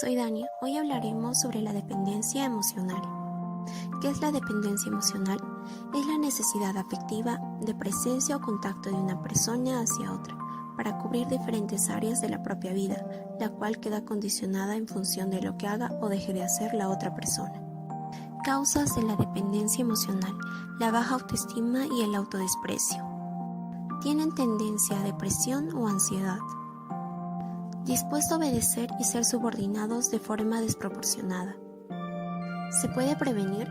soy Dania. Hoy hablaremos sobre la dependencia emocional. ¿Qué es la dependencia emocional? Es la necesidad afectiva de presencia o contacto de una persona hacia otra para cubrir diferentes áreas de la propia vida, la cual queda condicionada en función de lo que haga o deje de hacer la otra persona. Causas de la dependencia emocional: la baja autoestima y el autodesprecio. Tienen tendencia a depresión o ansiedad. Dispuesto a obedecer y ser subordinados de forma desproporcionada. ¿Se puede prevenir?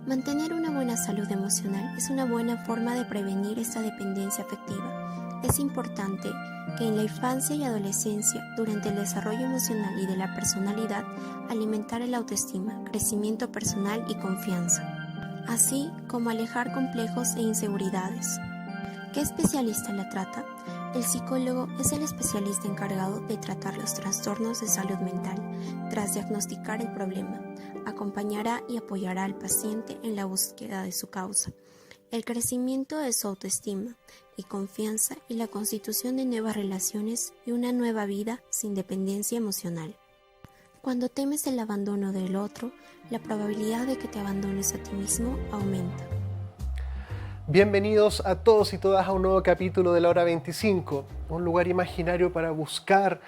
Mantener una buena salud emocional es una buena forma de prevenir esta dependencia afectiva. Es importante que en la infancia y adolescencia, durante el desarrollo emocional y de la personalidad, alimentar el autoestima, crecimiento personal y confianza, así como alejar complejos e inseguridades. ¿Qué especialista la trata? El psicólogo es el especialista encargado de tratar los trastornos de salud mental. Tras diagnosticar el problema, acompañará y apoyará al paciente en la búsqueda de su causa, el crecimiento de su autoestima y confianza y la constitución de nuevas relaciones y una nueva vida sin dependencia emocional. Cuando temes el abandono del otro, la probabilidad de que te abandones a ti mismo aumenta. Bienvenidos a todos y todas a un nuevo capítulo de La Hora 25, un lugar imaginario para buscar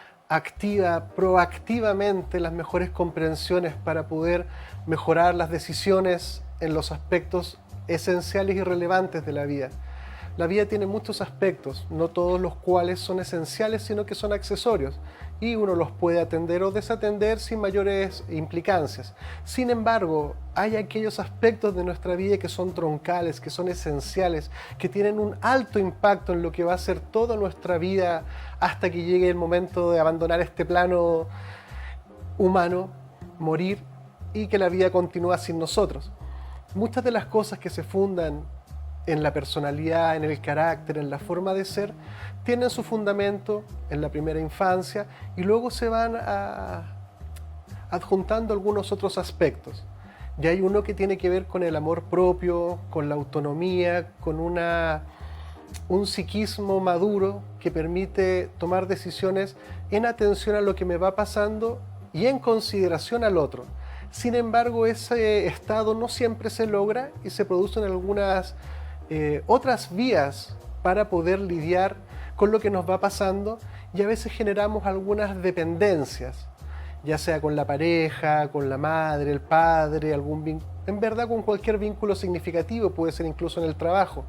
proactivamente las mejores comprensiones para poder mejorar las decisiones en los aspectos esenciales y relevantes de la vida. La vida tiene muchos aspectos, no todos los cuales son esenciales, sino que son accesorios, y uno los puede atender o desatender sin mayores implicancias. Sin embargo, hay aquellos aspectos de nuestra vida que son troncales, que son esenciales, que tienen un alto impacto en lo que va a ser toda nuestra vida hasta que llegue el momento de abandonar este plano humano, morir y que la vida continúa sin nosotros. Muchas de las cosas que se fundan en la personalidad, en el carácter, en la forma de ser, tienen su fundamento en la primera infancia y luego se van adjuntando algunos otros aspectos. Y hay uno que tiene que ver con el amor propio, con la autonomía, con un psiquismo maduro que permite tomar decisiones en atención a lo que me va pasando y en consideración al otro. Sin embargo, ese estado no siempre se logra y se producen algunas otras vías para poder lidiar con lo que nos va pasando, y a veces generamos algunas dependencias, ya sea con la pareja, con la madre, el padre, en verdad con cualquier vínculo significativo, puede ser incluso en el trabajo,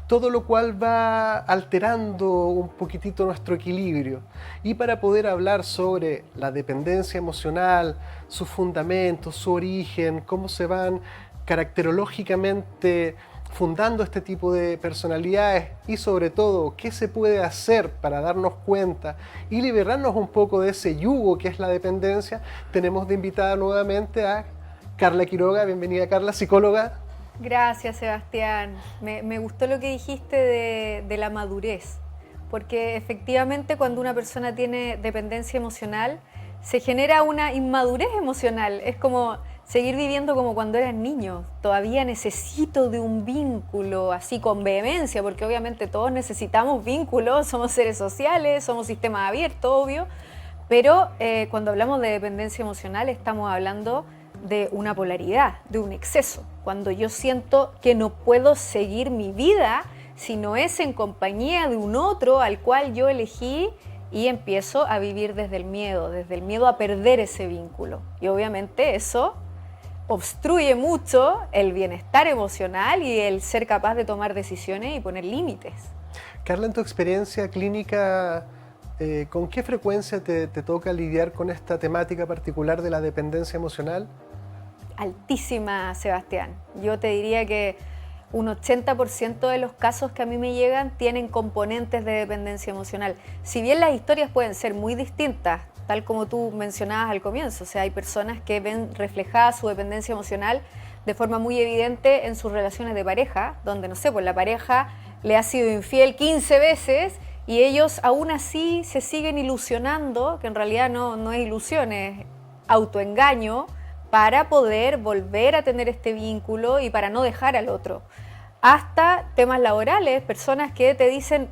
todo lo cual va alterando un poquitito nuestro equilibrio. Y para poder hablar sobre la dependencia emocional, sus fundamentos, su origen, cómo se van caracterológicamente fundando este tipo de personalidades y sobre todo qué se puede hacer para darnos cuenta y liberarnos un poco de ese yugo que es la dependencia, tenemos de invitada nuevamente a Carla Quiroga. Bienvenida, Carla, psicóloga. Gracias, Sebastián. Me gustó lo que dijiste de la madurez, porque efectivamente cuando una persona tiene dependencia emocional se genera una inmadurez emocional. Es como seguir viviendo como cuando eras niño. Todavía necesito de un vínculo así con vehemencia, porque obviamente todos necesitamos vínculos, somos seres sociales, somos sistemas abiertos, obvio, pero cuando hablamos de dependencia emocional estamos hablando de una polaridad, de un exceso. Cuando yo siento que no puedo seguir mi vida si no es en compañía de un otro al cual yo elegí, y empiezo a vivir desde el miedo a perder ese vínculo. Y obviamente eso obstruye mucho el bienestar emocional y el ser capaz de tomar decisiones y poner límites. Carla, en tu experiencia clínica, ¿con qué frecuencia te toca lidiar con esta temática particular de la dependencia emocional? Altísima, Sebastián. Yo te diría que un 80% de los casos que a mí me llegan tienen componentes de dependencia emocional. Si bien las historias pueden ser muy distintas, tal como tú mencionabas al comienzo, o sea, hay personas que ven reflejada su dependencia emocional de forma muy evidente en sus relaciones de pareja, donde, no sé, pues la pareja le ha sido infiel 15 veces y ellos aún así se siguen ilusionando, que en realidad no es ilusión, es autoengaño, para poder volver a tener este vínculo y para no dejar al otro. Hasta temas laborales, personas que te dicen: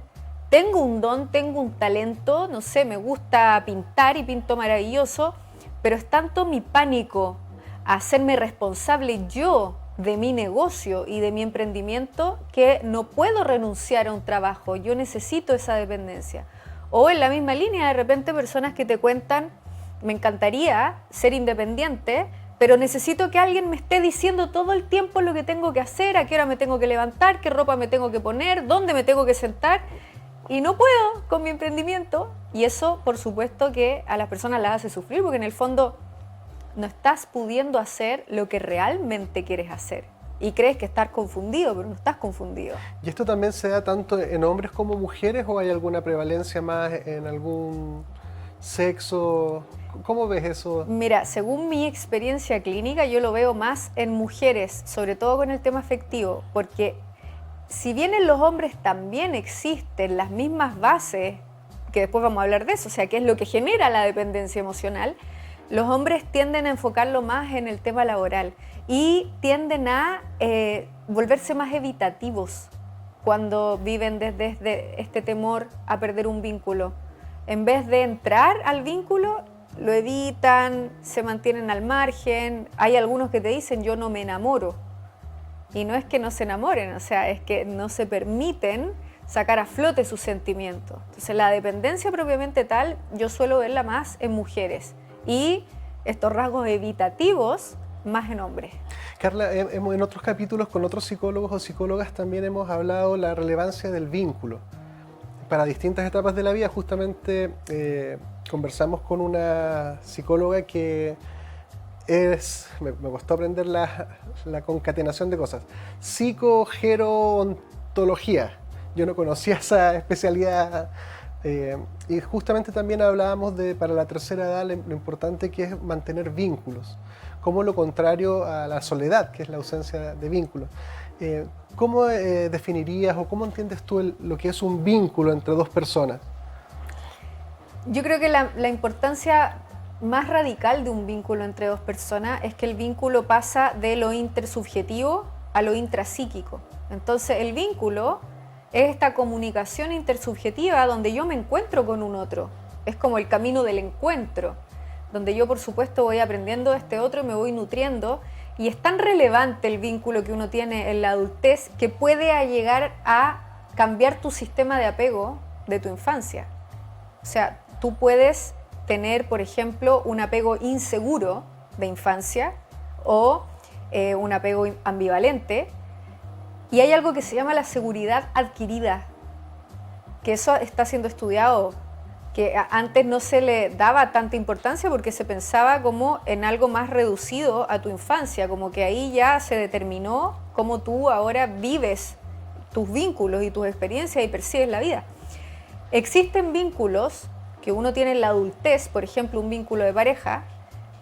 tengo un don, tengo un talento, no sé, me gusta pintar y pinto maravilloso, pero es tanto mi pánico a hacerme responsable yo de mi negocio y de mi emprendimiento que no puedo renunciar a un trabajo, yo necesito esa dependencia. O en la misma línea, de repente personas que te cuentan, me encantaría ser independiente, pero necesito que alguien me esté diciendo todo el tiempo lo que tengo que hacer, a qué hora me tengo que levantar, qué ropa me tengo que poner, dónde me tengo que sentar, y no puedo con mi emprendimiento. Y eso, por supuesto, que a las personas las hace sufrir, porque en el fondo no estás pudiendo hacer lo que realmente quieres hacer. Y crees que estás confundido, pero no estás confundido. ¿Y esto también se da tanto en hombres como mujeres o hay alguna prevalencia más en algún sexo? ¿Cómo ves eso? Mira, según mi experiencia clínica, yo lo veo más en mujeres, sobre todo con el tema afectivo, porque si bien en los hombres también existen las mismas bases, que después vamos a hablar de eso, o sea, qué es lo que genera la dependencia emocional, los hombres tienden a enfocarlo más en el tema laboral y tienden a volverse más evitativos cuando viven desde este temor a perder un vínculo. En vez de entrar al vínculo, lo evitan, se mantienen al margen. Hay algunos que te dicen, yo no me enamoro. Y no es que no se enamoren, o sea, es que no se permiten sacar a flote sus sentimientos. Entonces, la dependencia propiamente tal, yo suelo verla más en mujeres. Y estos rasgos evitativos más en hombres. Carla, en otros capítulos con otros psicólogos o psicólogas también hemos hablado la relevancia del vínculo. Para distintas etapas de la vida, justamente conversamos con una psicóloga que me costó aprender la concatenación de cosas, psicogerontología. Yo no conocía esa especialidad. Y justamente también hablábamos para la tercera edad lo importante que es mantener vínculos, como lo contrario a la soledad, que es la ausencia de vínculos. ¿Cómo definirías o cómo entiendes tú lo que es un vínculo entre dos personas? Yo creo que la importancia más radical de un vínculo entre dos personas es que el vínculo pasa de lo intersubjetivo a lo intrapsíquico. Entonces el vínculo es esta comunicación intersubjetiva donde yo me encuentro con un otro. Es como el camino del encuentro, donde yo por supuesto voy aprendiendo de este otro y me voy nutriendo. Y es tan relevante el vínculo que uno tiene en la adultez que puede llegar a cambiar tu sistema de apego de tu infancia. O sea, tú puedes tener, por ejemplo, un apego inseguro de infancia o un apego ambivalente. Y hay algo que se llama la seguridad adquirida, que eso está siendo estudiado, que antes no se le daba tanta importancia porque se pensaba como en algo más reducido a tu infancia, como que ahí ya se determinó cómo tú ahora vives tus vínculos y tus experiencias y percibes la vida. Existen vínculos que uno tiene en la adultez, por ejemplo, un vínculo de pareja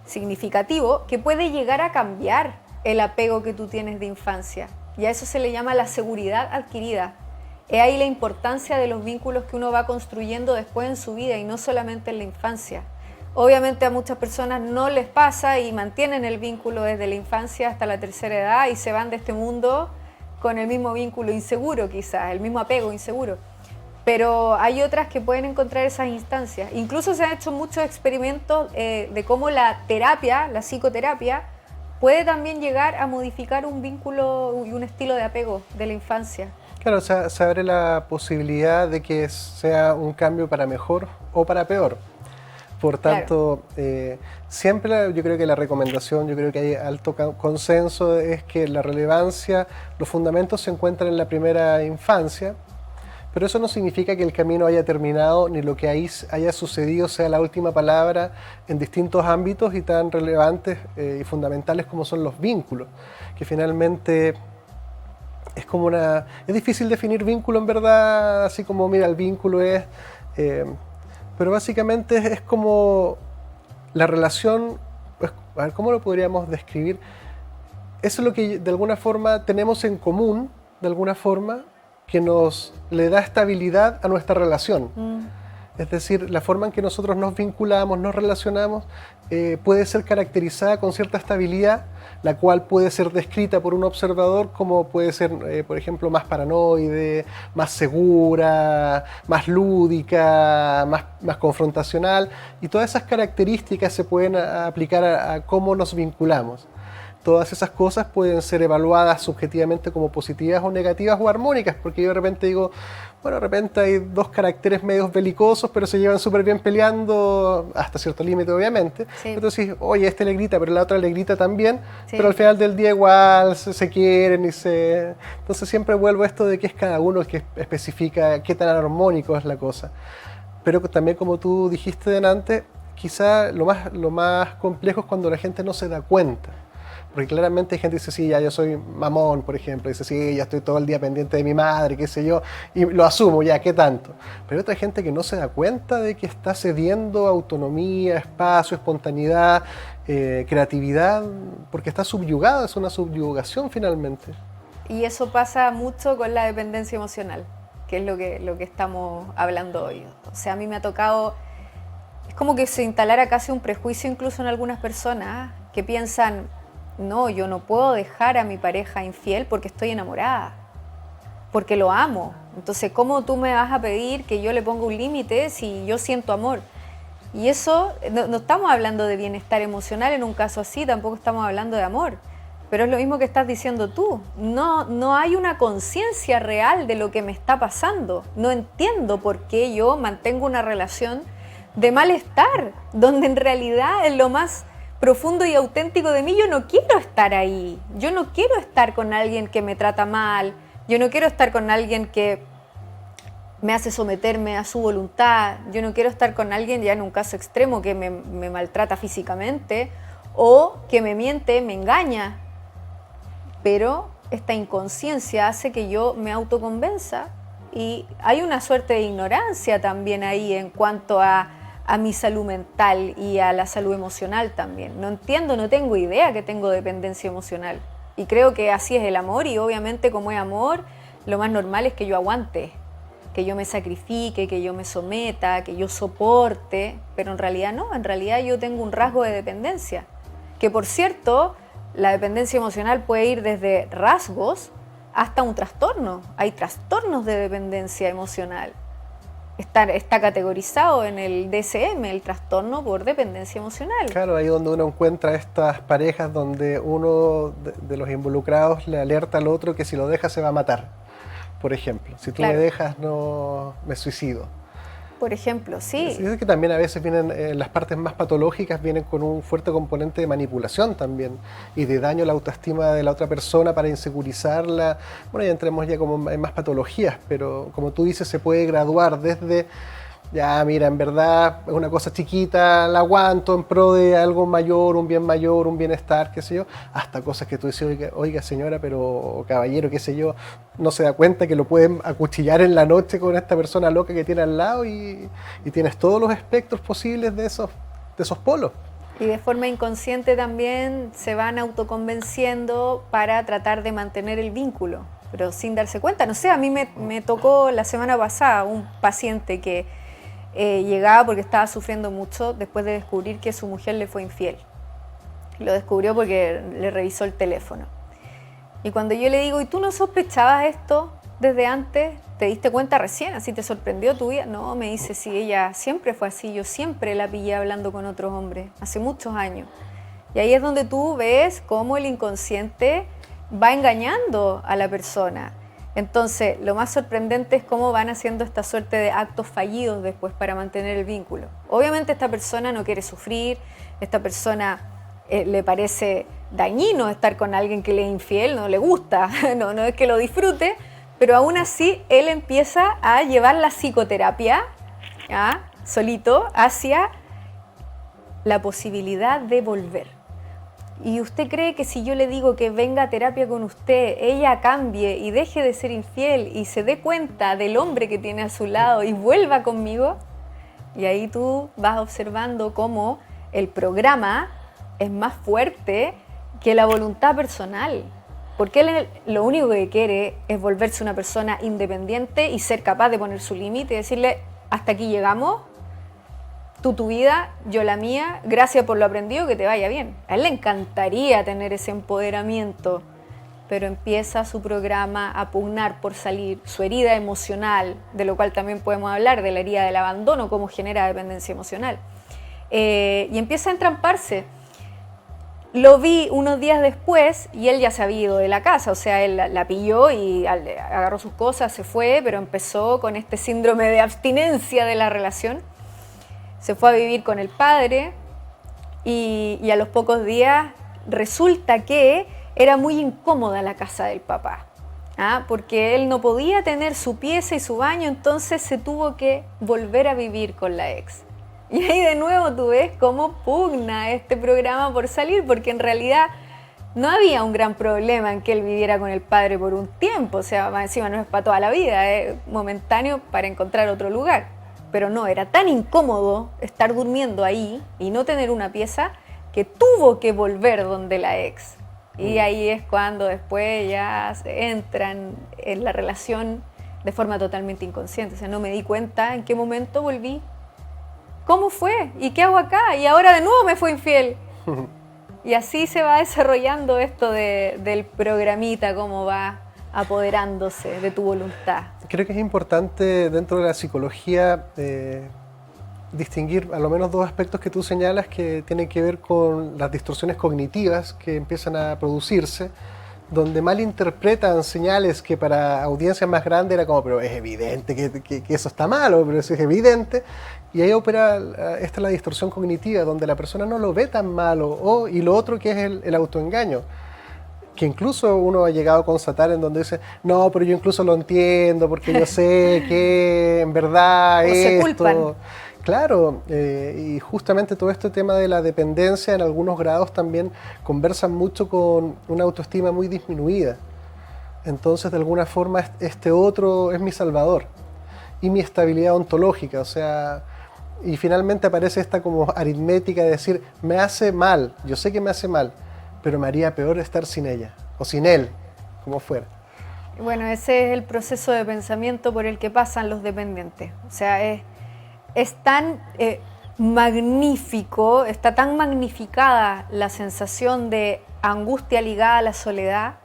significativo que puede llegar a cambiar el apego que tú tienes de infancia. Y a eso se le llama la seguridad adquirida. Es ahí la importancia de los vínculos que uno va construyendo después en su vida y no solamente en la infancia. Obviamente a muchas personas no les pasa y mantienen el vínculo desde la infancia hasta la tercera edad y se van de este mundo con el mismo vínculo inseguro quizás, el mismo apego inseguro. Pero hay otras que pueden encontrar esas instancias. Incluso se han hecho muchos experimentos de cómo la terapia, la psicoterapia, puede también llegar a modificar un vínculo y un estilo de apego de la infancia. Claro, o sea, se abre la posibilidad de que sea un cambio para mejor o para peor. Por tanto, claro. Siempre yo creo que la recomendación, yo creo que hay alto consenso, es que la relevancia, los fundamentos se encuentran en la primera infancia, pero eso no significa que el camino haya terminado ni lo que ahí haya sucedido sea la última palabra en distintos ámbitos y tan relevantes y fundamentales como son los vínculos, que finalmente es como es difícil definir vínculo en verdad, así como mira, el vínculo es, pero básicamente es como la relación, a ver, ¿cómo lo podríamos describir? Eso es lo que de alguna forma tenemos en común, de alguna forma, que le da estabilidad a nuestra relación. Es decir, la forma en que nosotros nos vinculamos, nos relacionamos, puede ser caracterizada con cierta estabilidad, la cual puede ser descrita por un observador como puede ser, por ejemplo, más paranoide, más segura, más lúdica, más confrontacional, y todas esas características se pueden aplicar a cómo nos vinculamos. Todas esas cosas pueden ser evaluadas subjetivamente como positivas o negativas o armónicas, porque yo de repente digo, bueno, de repente hay dos caracteres medios belicosos, pero se llevan súper bien peleando, hasta cierto límite obviamente. Sí. Entonces, oye, este le grita, pero la otra le grita también, sí. Pero al final del día igual se quieren y se... Entonces siempre vuelvo a esto de que es cada uno el que especifica qué tan armónico es la cosa. Pero también, como tú dijiste delante, quizá lo más complejo es cuando la gente no se da cuenta. Porque claramente hay gente que dice, sí, ya yo soy mamón, por ejemplo, dice, sí, ya estoy todo el día pendiente de mi madre, qué sé yo, y lo asumo, ya, ¿qué tanto? Pero hay otra gente que no se da cuenta de que está cediendo autonomía, espacio, espontaneidad, creatividad, porque está subyugada, es una subyugación finalmente. Y eso pasa mucho con la dependencia emocional, que es lo que estamos hablando hoy. O sea, a mí me ha tocado, es como que se instalara casi un prejuicio incluso en algunas personas que piensan, no, yo no puedo dejar a mi pareja infiel porque estoy enamorada, porque lo amo. Entonces, ¿cómo tú me vas a pedir que yo le ponga un límite si yo siento amor? Y eso, no estamos hablando de bienestar emocional en un caso así, tampoco estamos hablando de amor. Pero es lo mismo que estás diciendo tú. No hay una conciencia real de lo que me está pasando. No entiendo por qué yo mantengo una relación de malestar, donde en realidad es lo más profundo y auténtico de mí, yo no quiero estar ahí. Yo no quiero estar con alguien que me trata mal. Yo no quiero estar con alguien que me hace someterme a su voluntad. Yo no quiero estar con alguien, ya en un caso extremo, que me maltrata físicamente o que me miente, me engaña. Pero esta inconsciencia hace que yo me autoconvenza y hay una suerte de ignorancia también ahí en cuanto a mi salud mental y a la salud emocional también. No entiendo, no tengo idea que tengo dependencia emocional. Y creo que así es el amor y obviamente como es amor, lo más normal es que yo aguante, que yo me sacrifique, que yo me someta, que yo soporte, pero en realidad no, en realidad yo tengo un rasgo de dependencia. Que por cierto, la dependencia emocional puede ir desde rasgos hasta un trastorno. Hay trastornos de dependencia emocional. Está categorizado en el DSM, el trastorno por dependencia emocional. Claro, ahí donde uno encuentra estas parejas donde uno de los involucrados le alerta al otro que si lo deja se va a matar, por ejemplo. Si tú me dejas, no me suicido. Por ejemplo, sí. Es que también a veces vienen, las partes más patológicas vienen con un fuerte componente de manipulación también y de daño a la autoestima de la otra persona para insegurizarla. Bueno, ya entremos ya como en más patologías, pero como tú dices, se puede graduar desde, ya mira, en verdad es una cosa chiquita, la aguanto en pro de algo mayor, un bienestar, qué sé yo, hasta cosas que tú dices, oiga señora, pero caballero, qué sé yo, no se da cuenta que lo pueden acuchillar en la noche con esta persona loca que tiene al lado y tienes todos los espectros posibles de esos polos. Y de forma inconsciente también se van autoconvenciendo para tratar de mantener el vínculo, pero sin darse cuenta. No sé, a mí me tocó la semana pasada un paciente que llegaba porque estaba sufriendo mucho después de descubrir que su mujer le fue infiel. Lo descubrió porque le revisó el teléfono. Y cuando yo le digo, ¿y tú no sospechabas esto desde antes? ¿Te diste cuenta recién? ¿Así te sorprendió tu vida? No, me dice, sí, ella siempre fue así. Yo siempre la pillé hablando con otros hombres, hace muchos años. Y ahí es donde tú ves cómo el inconsciente va engañando a la persona. Entonces, lo más sorprendente es cómo van haciendo esta suerte de actos fallidos después para mantener el vínculo. Obviamente esta persona no quiere sufrir, esta persona le parece dañino estar con alguien que le es infiel, no le gusta, no es que lo disfrute, pero aún así él empieza a llevar la psicoterapia solito hacia la posibilidad de volver. ¿Y usted cree que si yo le digo que venga a terapia con usted, ella cambie y deje de ser infiel y se dé cuenta del hombre que tiene a su lado y vuelva conmigo? Y ahí tú vas observando cómo el programa es más fuerte que la voluntad personal. Porque él lo único que quiere es volverse una persona independiente y ser capaz de poner su límite y decirle, hasta aquí llegamos, tú tu vida, yo la mía, gracias por lo aprendido, que te vaya bien. A él le encantaría tener ese empoderamiento, pero empieza su programa a pugnar por salir, su herida emocional, de lo cual también podemos hablar, de la herida del abandono, cómo genera dependencia emocional. Y empieza a entramparse. Lo vi unos días después y él ya se había ido de la casa, o sea, él la pilló y agarró sus cosas, se fue, pero empezó con este síndrome de abstinencia de la relación. Se fue a vivir con el padre y a los pocos días resulta que era muy incómoda la casa del papá, porque él no podía tener su pieza y su baño, entonces se tuvo que volver a vivir con la ex. Y ahí de nuevo tú ves cómo pugna este programa por salir, porque en realidad no había un gran problema en que él viviera con el padre por un tiempo, o sea, más encima no es para toda la vida, es momentáneo para encontrar otro lugar. Pero no, era tan incómodo estar durmiendo ahí y no tener una pieza que tuvo que volver donde la ex. Y ahí es cuando después ya se entran en la relación de forma totalmente inconsciente. O sea, no me di cuenta en qué momento volví. ¿Cómo fue? ¿Y qué hago acá? Y ahora de nuevo me fue infiel. Y así se va desarrollando esto del programita, cómo va apoderándose de tu voluntad. Creo que es importante dentro de la psicología distinguir al menos dos aspectos que tú señalas que tienen que ver con las distorsiones cognitivas que empiezan a producirse, donde malinterpretan señales que para audiencias más grandes era como, pero es evidente que eso está malo, pero eso es evidente. Y ahí opera, esta es la distorsión cognitiva, donde la persona no lo ve tan malo, y lo otro que es el autoengaño, que incluso uno ha llegado a constatar en donde dice, no, pero yo incluso lo entiendo, porque yo sé que en verdad o esto... se culpan. Claro, y justamente todo este tema de la dependencia en algunos grados también conversan mucho con una autoestima muy disminuida. Entonces, de alguna forma, este otro es mi salvador y mi estabilidad ontológica, o sea... Y finalmente aparece esta como aritmética de decir, me hace mal, yo sé que me hace mal, pero me haría peor estar sin ella, o sin él, como fuera. Bueno, ese es el proceso de pensamiento por el que pasan los dependientes. O sea, es tan magnífico, está tan magnificada la sensación de angustia ligada a la soledad,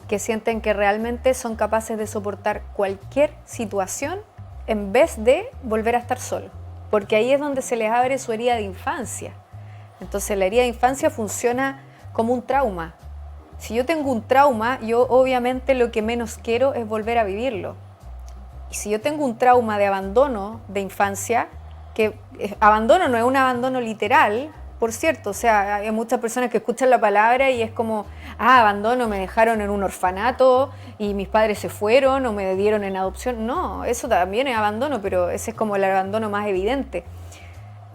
que sienten que realmente son capaces de soportar cualquier situación en vez de volver a estar solo. Porque ahí es donde se les abre su herida de infancia. Entonces la herida de infancia funciona como un trauma. Si yo tengo un trauma, yo obviamente lo que menos quiero es volver a vivirlo. Y si yo tengo un trauma de abandono de infancia, que abandono no es un abandono literal, por cierto, o sea, hay muchas personas que escuchan la palabra y es como, abandono, me dejaron en un orfanato y mis padres se fueron o me dieron en adopción. No, eso también es abandono, pero ese es como el abandono más evidente.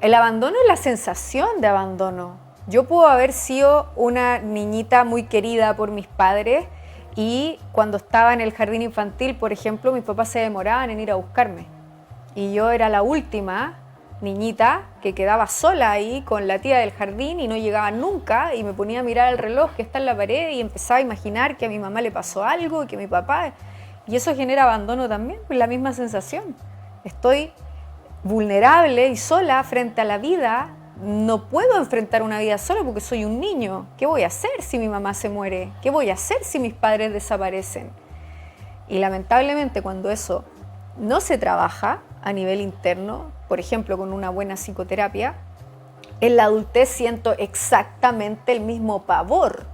El abandono es la sensación de abandono. Yo puedo haber sido una niñita muy querida por mis padres y cuando estaba en el jardín infantil, por ejemplo, mis papás se demoraban en ir a buscarme. Y yo era la última niñita que quedaba sola ahí con la tía del jardín y no llegaba nunca, y me ponía a mirar el reloj que está en la pared y empezaba a imaginar que a mi mamá le pasó algo y que mi papá... Y eso genera abandono también, pues la misma sensación. Estoy vulnerable y sola frente a la vida, no puedo enfrentar una vida sola porque soy un niño. ¿Qué voy a hacer si mi mamá se muere? ¿Qué voy a hacer si mis padres desaparecen? Y lamentablemente cuando eso no se trabaja a nivel interno, por ejemplo con una buena psicoterapia, en la adultez siento exactamente el mismo pavor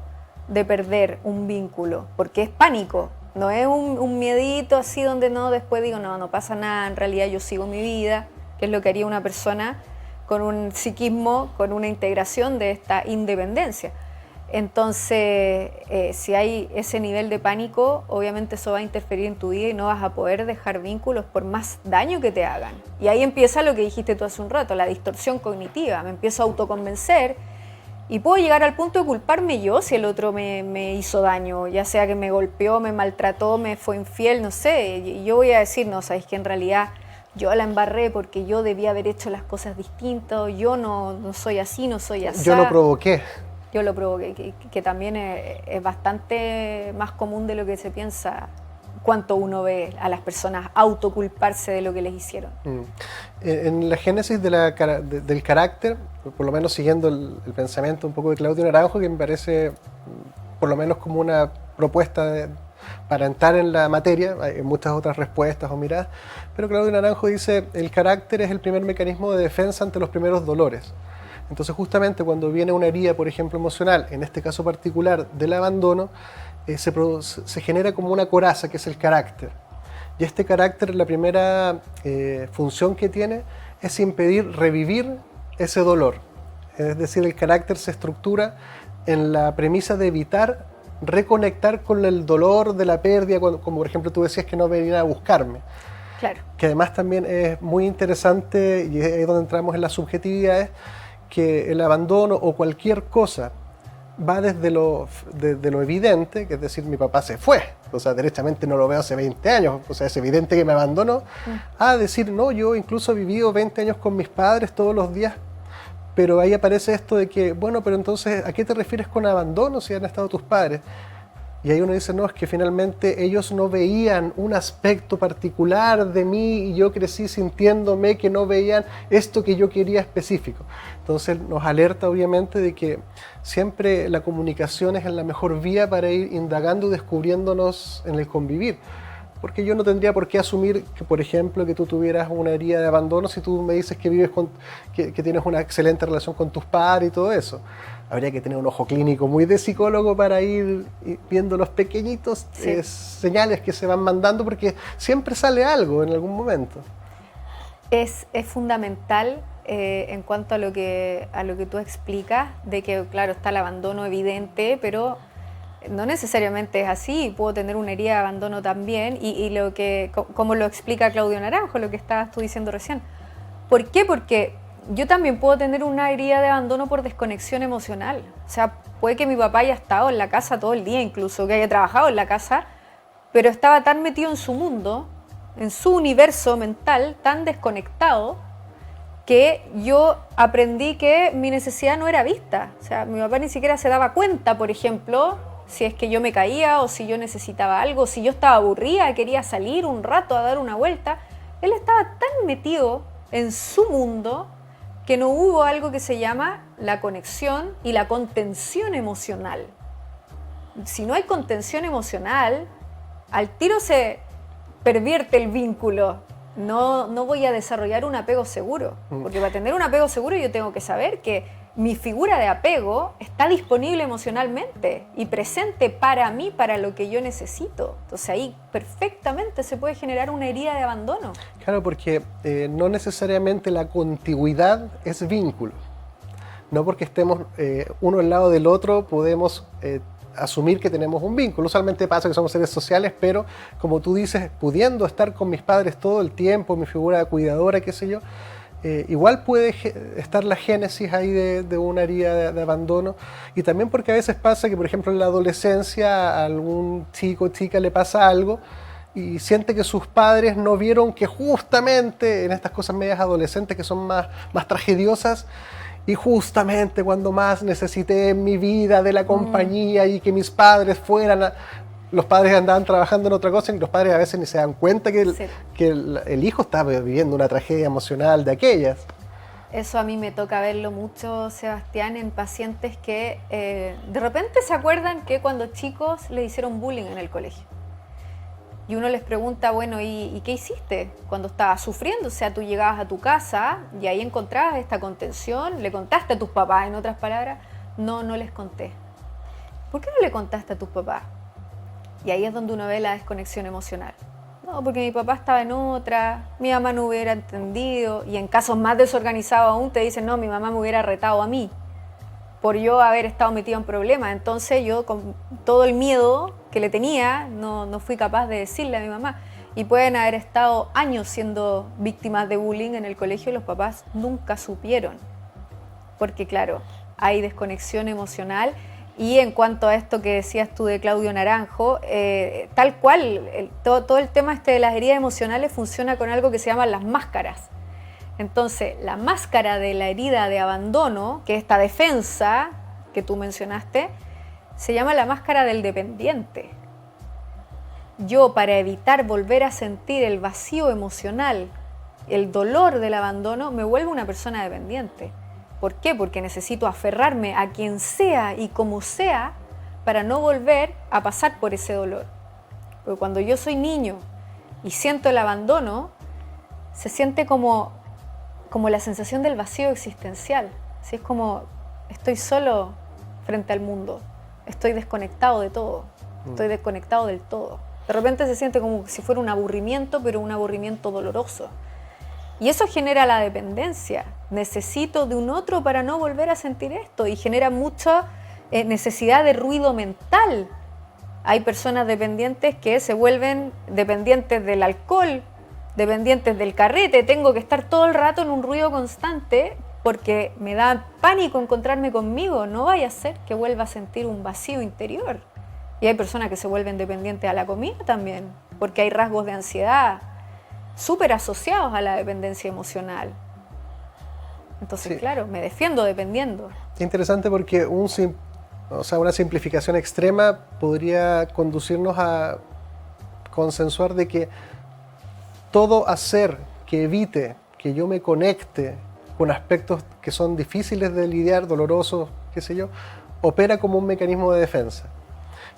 de perder un vínculo, porque es pánico, no es un miedito así donde no, después digo, no pasa nada, en realidad yo sigo mi vida, que es lo que haría una persona con un psiquismo, con una integración de esta independencia. Entonces, si hay ese nivel de pánico, obviamente eso va a interferir en tu vida y no vas a poder dejar vínculos por más daño que te hagan. Y ahí empieza lo que dijiste tú hace un rato, la distorsión cognitiva. Me empiezo a autoconvencer y puedo llegar al punto de culparme yo si el otro me hizo daño, ya sea que me golpeó, me maltrató, me fue infiel, no sé. Y yo voy a decir, no, sabes que en realidad yo la embarré porque yo debía haber hecho las cosas distintas, yo no soy así, no soy así. Yo lo provoqué. Yo lo provoqué, que también es bastante más común de lo que se piensa cuánto uno ve a las personas autoculparse de lo que les hicieron. En la génesis del carácter, por lo menos siguiendo el pensamiento un poco de Claudio Naranjo, que me parece por lo menos como una propuesta para entrar en la materia, hay muchas otras respuestas o miradas, pero Claudio Naranjo dice: el carácter es el primer mecanismo de defensa ante los primeros dolores. Entonces justamente cuando viene una herida, por ejemplo, emocional, en este caso particular del abandono, se genera como una coraza que es el carácter. Y este carácter, la primera función que tiene es impedir revivir ese dolor. Es decir, el carácter se estructura en la premisa de evitar reconectar con el dolor de la pérdida, como por ejemplo tú decías que no venían a buscarme. Claro. Que además también es muy interesante, y es ahí donde entramos en las subjetividades, que el abandono o cualquier cosa va desde lo evidente, que es decir, mi papá se fue, o sea, derechamente no lo veo hace 20 años, o sea, es evidente que me abandonó, a decir, no, yo incluso he vivido 20 años con mis padres todos los días, pero ahí aparece esto de que, bueno, pero entonces, ¿a qué te refieres con abandono si han estado tus padres? Y ahí uno dice, no, es que finalmente ellos no veían un aspecto particular de mí y yo crecí sintiéndome que no veían esto que yo quería específico. Entonces nos alerta obviamente de que siempre la comunicación es la mejor vía para ir indagando y descubriéndonos en el convivir. Porque yo no tendría por qué asumir que, por ejemplo, que tú tuvieras una herida de abandono si tú me dices que vives que tienes una excelente relación con tus padres y todo eso. Habría que tener un ojo clínico muy de psicólogo para ir viendo los pequeñitos señales que se van mandando, porque siempre sale algo en algún momento. Es fundamental en cuanto a lo que tú explicas, de que, claro, está el abandono evidente, pero no necesariamente es así. Puedo tener una herida de abandono también, y como lo explica Claudio Naranjo, lo que estabas tú diciendo recién. ¿Por qué? Porque yo también puedo tener una herida de abandono por desconexión emocional. O sea, puede que mi papá haya estado en la casa todo el día, incluso que haya trabajado en la casa, pero estaba tan metido en su mundo, en su universo mental, tan desconectado, que yo aprendí que mi necesidad no era vista. O sea, mi papá ni siquiera se daba cuenta, por ejemplo, si es que yo me caía o si yo necesitaba algo, si yo estaba aburrida, quería salir un rato a dar una vuelta. Él estaba tan metido en su mundo que no hubo algo que se llama la conexión y la contención emocional. Si no hay contención emocional, al tiro se pervierte el vínculo. No voy a desarrollar un apego seguro, porque para tener un apego seguro yo tengo que saber que mi figura de apego está disponible emocionalmente y presente para mí, para lo que yo necesito. Entonces ahí perfectamente se puede generar una herida de abandono. Claro, porque no necesariamente la contigüidad es vínculo. No porque estemos uno al lado del otro podemos asumir que tenemos un vínculo. Usualmente pasa que somos seres sociales, pero como tú dices, pudiendo estar con mis padres todo el tiempo, mi figura cuidadora, qué sé yo, igual puede estar la génesis ahí de una herida de abandono. Y también porque a veces pasa que, por ejemplo, en la adolescencia a algún chico o chica le pasa algo y siente que sus padres no vieron que justamente en estas cosas medias adolescentes que son más tragediosas, y justamente cuando más necesité en mi vida de la compañía y que mis padres fueran los padres andaban trabajando en otra cosa y los padres a veces ni se dan cuenta que el hijo está viviendo una tragedia emocional de aquellas. Eso a mí me toca verlo mucho, Sebastián, en pacientes que de repente se acuerdan que cuando chicos le hicieron bullying en el colegio. Y uno les pregunta, bueno, ¿y qué hiciste cuando estabas sufriendo? O sea, tú llegabas a tu casa y ahí encontrabas esta contención, le contaste a tus papás, en otras palabras. No les conté. ¿Por qué no le contaste a tus papás? Y ahí es donde uno ve la desconexión emocional. No, porque mi papá estaba en otra, mi mamá no hubiera entendido, y en casos más desorganizados aún te dicen, no, mi mamá me hubiera retado a mí por yo haber estado metido en problemas. Entonces yo, con todo el miedo que le tenía, no fui capaz de decirle a mi mamá. Y pueden haber estado años siendo víctimas de bullying en el colegio y los papás nunca supieron. Porque claro, hay desconexión emocional. Y en cuanto a esto que decías tú de Claudio Naranjo, tal cual, todo el tema de las heridas emocionales funciona con algo que se llaman las máscaras. Entonces, la máscara de la herida de abandono, que es esta defensa que tú mencionaste, se llama la máscara del dependiente. yo, para evitar volver a sentir el vacío emocional, el dolor del abandono, me vuelvo una persona dependiente. ¿Por qué? Porque necesito aferrarme a quien sea y como sea para no volver a pasar por ese dolor. Porque cuando yo soy niño y siento el abandono, se siente como la sensación del vacío existencial. Así es como estoy solo frente al mundo, estoy desconectado de todo, estoy desconectado del todo. De repente se siente como si fuera un aburrimiento, pero un aburrimiento doloroso. Y eso genera la dependencia. Necesito de un otro para no volver a sentir esto, y genera mucha necesidad de ruido mental. Hay personas dependientes que se vuelven dependientes del alcohol, dependientes del carrete. Tengo que estar todo el rato en un ruido constante porque me da pánico encontrarme conmigo. No vaya a ser que vuelva a sentir un vacío interior. Y hay personas que se vuelven dependientes a la comida también, porque hay rasgos de ansiedad súper asociados a la dependencia emocional. Entonces, sí, claro, me defiendo dependiendo. Es interesante porque una simplificación extrema podría conducirnos a consensuar de que todo hacer que evite que yo me conecte con aspectos que son difíciles de lidiar, dolorosos, qué sé yo, opera como un mecanismo de defensa.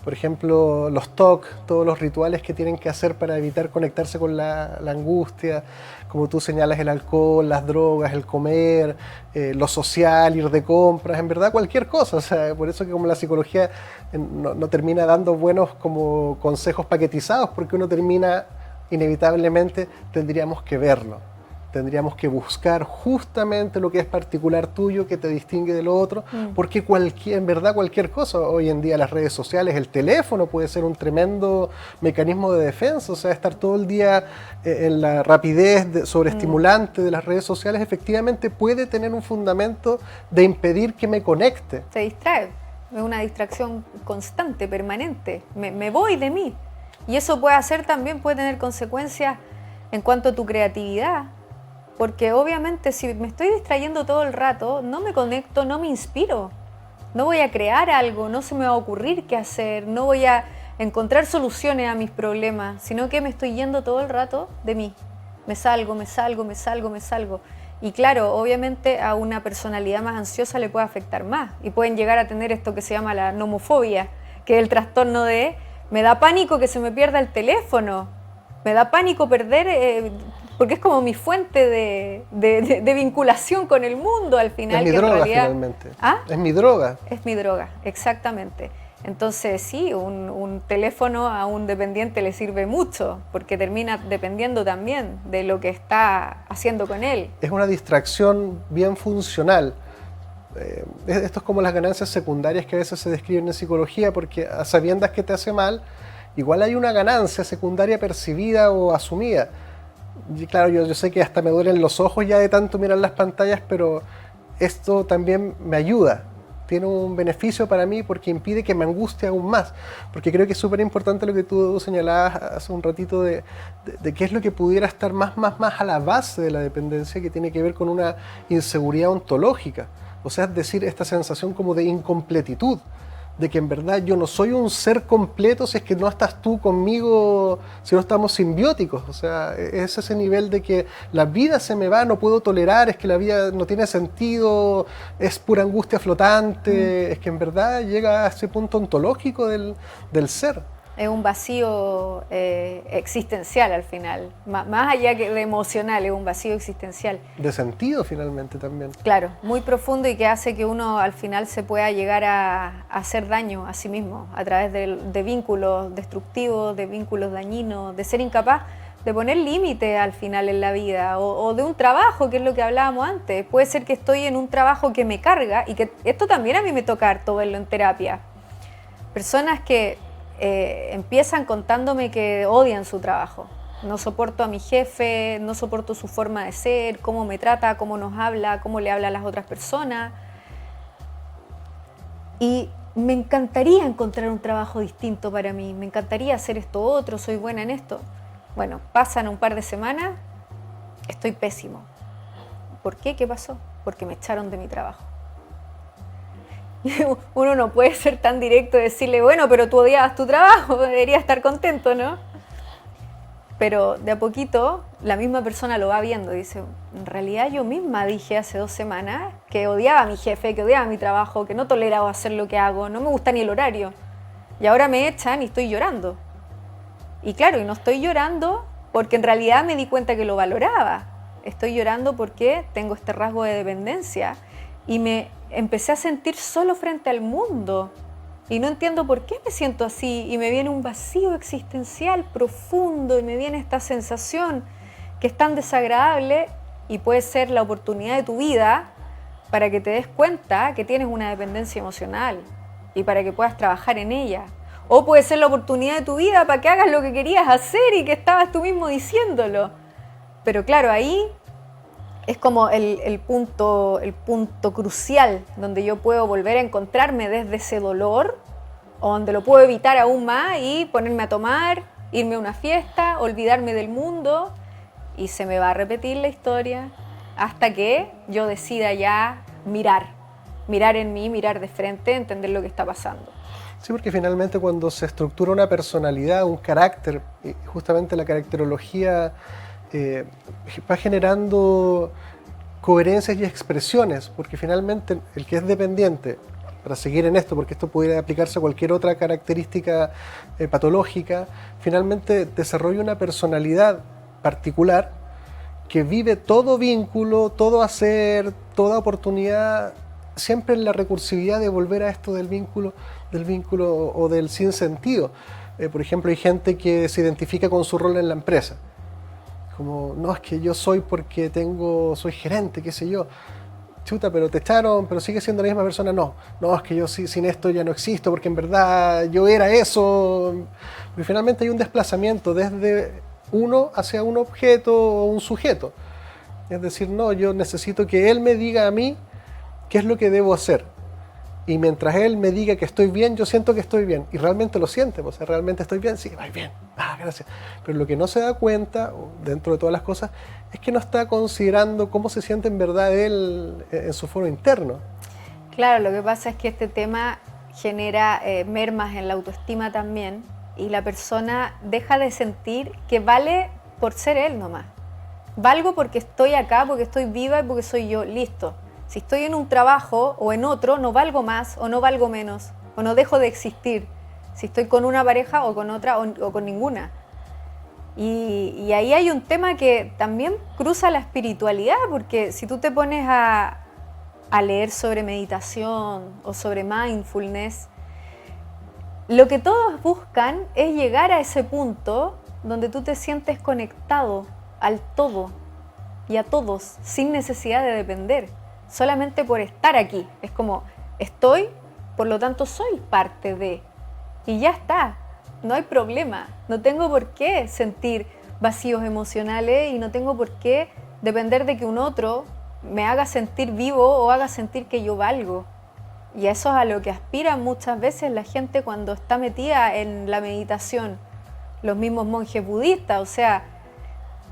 Por ejemplo, los TOC, todos los rituales que tienen que hacer para evitar conectarse con la angustia, como tú señalas, el alcohol, las drogas, el comer, lo social, ir de compras, en verdad cualquier cosa. O sea, por eso que como la psicología no termina dando buenos como consejos paquetizados, porque uno termina, inevitablemente, tendríamos que verlo. Tendríamos que buscar justamente lo que es particular tuyo, que te distingue de lo otro, porque en verdad cualquier cosa, hoy en día las redes sociales, el teléfono puede ser un tremendo mecanismo de defensa. O sea, estar todo el día en la rapidez sobreestimulante de las redes sociales efectivamente puede tener un fundamento de impedir que me conecte. Te distrae, es una distracción constante, permanente, me voy de mí. Y eso puede tener consecuencias en cuanto a tu creatividad. Porque obviamente si me estoy distrayendo todo el rato, no me conecto, no me inspiro. No voy a crear algo, no se me va a ocurrir qué hacer, no voy a encontrar soluciones a mis problemas, sino que me estoy yendo todo el rato de mí. Me salgo. Y claro, obviamente a una personalidad más ansiosa le puede afectar más. Y pueden llegar a tener esto que se llama la nomofobia, que es el trastorno de me da pánico que se me pierda el teléfono, me da pánico perder... porque es como mi fuente de vinculación con el mundo al final. Es mi droga, finalmente. ¿Ah? Es mi droga. Es mi droga, exactamente. Entonces sí, un teléfono a un dependiente le sirve mucho, porque termina dependiendo también de lo que está haciendo con él. Es una distracción bien funcional. Esto es como las ganancias secundarias que a veces se describen en psicología, porque a sabiendas que te hace mal, igual hay una ganancia secundaria percibida o asumida. Y claro, yo sé que hasta me duelen los ojos ya de tanto mirar las pantallas, pero esto también me ayuda. Tiene un beneficio para mí porque impide que me angustie aún más. Porque creo que es súper importante lo que tú señalabas hace un ratito de qué es lo que pudiera estar más a la base de la dependencia, que tiene que ver con una inseguridad ontológica. O sea, es decir, esta sensación como de incompletitud, de que en verdad yo no soy un ser completo si es que no estás tú conmigo, si no estamos simbióticos. O sea, es ese nivel de que la vida se me va, no puedo tolerar, es que la vida no tiene sentido, es pura angustia flotante, es que en verdad llega a ese punto ontológico del ser. Es un vacío existencial al final, más allá que de emocional, es un vacío existencial. De sentido finalmente también. Claro, muy profundo, y que hace que uno al final se pueda llegar a hacer daño a sí mismo a través de vínculos destructivos, de vínculos dañinos, de ser incapaz de poner límite al final en la vida, o de un trabajo, que es lo que hablábamos antes. Puede ser que estoy en un trabajo que me carga, y que esto también a mí me toca harto verlo en terapia. Personas que empiezan contándome que odian su trabajo. No soporto a mi jefe, no soporto su forma de ser, cómo me trata, cómo nos habla, cómo le habla a las otras personas. Y me encantaría encontrar un trabajo distinto para mí, me encantaría hacer esto otro, soy buena en esto. Bueno, pasan un par de semanas, estoy pésimo. ¿Por qué? ¿Qué pasó? Porque me echaron de mi trabajo. Uno no puede ser tan directo y decirle, bueno, pero tú odiabas tu trabajo, deberías estar contento, ¿no? pero de a poquito la misma persona lo va viendo y dice, en realidad yo misma dije hace 2 semanas que odiaba a mi jefe, que odiaba mi trabajo, que no toleraba hacer lo que hago, no me gusta ni el horario. Y ahora me echan y estoy llorando. Y claro, y no estoy llorando porque en realidad me di cuenta que lo valoraba. Estoy llorando porque tengo este rasgo de dependencia y me empecé a sentir solo frente al mundo. Y no entiendo por qué me siento así y me viene un vacío existencial profundo y me viene esta sensación que es tan desagradable y puede ser la oportunidad de tu vida para que te des cuenta que tienes una dependencia emocional y para que puedas trabajar en ella. O puede ser la oportunidad de tu vida para que hagas lo que querías hacer y que estabas tú mismo diciéndolo. Pero claro, ahí es como el punto crucial donde yo puedo volver a encontrarme desde ese dolor o donde lo puedo evitar aún más y ponerme a tomar, irme a una fiesta, olvidarme del mundo y se me va a repetir la historia hasta que yo decida ya mirar en mí, mirar de frente, entender lo que está pasando. Sí, porque finalmente cuando se estructura una personalidad, un carácter, justamente la caracterología va generando coherencias y expresiones, porque finalmente el que es dependiente, para seguir en esto, porque esto pudiera aplicarse a cualquier otra característica patológica, finalmente desarrolla una personalidad particular que vive todo vínculo, todo hacer, toda oportunidad, siempre en la recursividad de volver a esto del vínculo o del sinsentido. Por ejemplo, hay gente que se identifica con su rol en la empresa. Como, no, es que yo soy porque soy gerente, qué sé yo. Chuta, pero te echaron, pero sigue siendo la misma persona. No, es que yo sin esto ya no existo, porque en verdad yo era eso. Y finalmente hay un desplazamiento desde uno hacia un objeto o un sujeto. Es decir, no, yo necesito que él me diga a mí qué es lo que debo hacer. Y mientras él me diga que estoy bien, yo siento que estoy bien. Y realmente lo siente, o sea, realmente estoy bien, sí, va bien, gracias. Pero lo que no se da cuenta, dentro de todas las cosas, es que no está considerando cómo se siente en verdad él en su foro interno. Claro, lo que pasa es que este tema genera mermas en la autoestima también, y la persona deja de sentir que vale por ser él nomás. Valgo porque estoy acá, porque estoy viva y porque soy yo, listo. Si estoy en un trabajo o en otro, no valgo más o no valgo menos o no dejo de existir. Si estoy con una pareja o con otra o con ninguna. Y ahí hay un tema que también cruza la espiritualidad, porque si tú te pones a leer sobre meditación o sobre mindfulness, lo que todos buscan es llegar a ese punto donde tú te sientes conectado al todo y a todos sin necesidad de depender. Solamente por estar aquí. Es como, estoy, por lo tanto soy parte de. Y ya está, no hay problema. No tengo por qué sentir vacíos emocionales y no tengo por qué depender de que un otro me haga sentir vivo o haga sentir que yo valgo. Y eso es a lo que aspira muchas veces la gente cuando está metida en la meditación. Los mismos monjes budistas, o sea,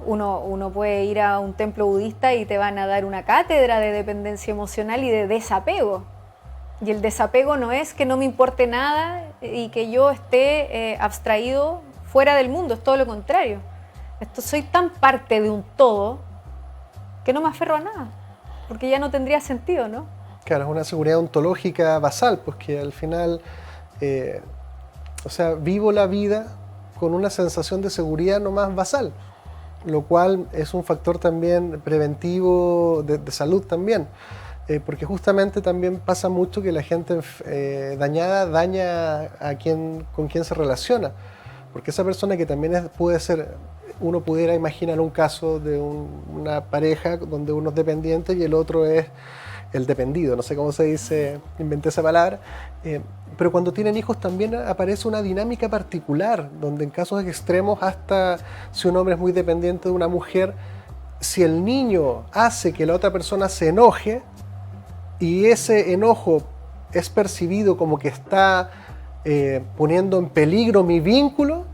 uno puede ir a un templo budista y te van a dar una cátedra de dependencia emocional y de desapego. Y el desapego no es que no me importe nada y que yo esté abstraído fuera del mundo, es todo lo contrario. Soy tan parte de un todo que no me aferro a nada, porque ya no tendría sentido, ¿no? Claro, es una seguridad ontológica basal, pues que al final, vivo la vida con una sensación de seguridad nomás basal, lo cual es un factor también preventivo de salud también, porque justamente también pasa mucho que la gente dañada daña con quien se relaciona, porque esa persona que también puede ser, uno pudiera imaginar un caso de una pareja donde uno es dependiente y el otro es el dependido, no sé cómo se dice, inventé esa palabra, pero cuando tienen hijos también aparece una dinámica particular, donde en casos extremos, hasta si un hombre es muy dependiente de una mujer, si el niño hace que la otra persona se enoje y ese enojo es percibido como que está poniendo en peligro mi vínculo,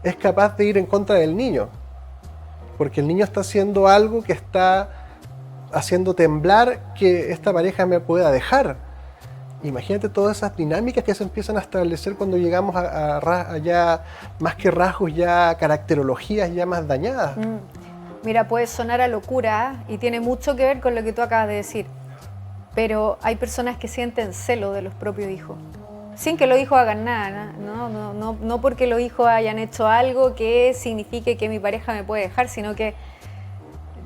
es capaz de ir en contra del niño, porque el niño está haciendo algo que está haciendo temblar que esta pareja me pueda dejar. Imagínate todas esas dinámicas que se empiezan a establecer cuando llegamos a ya, más que rasgos, ya caracterologías ya más dañadas. Mira, puede sonar a locura y tiene mucho que ver con lo que tú acabas de decir, pero hay personas que sienten celo de los propios hijos, sin que los hijos hagan nada, no porque los hijos hayan hecho algo que signifique que mi pareja me puede dejar, sino que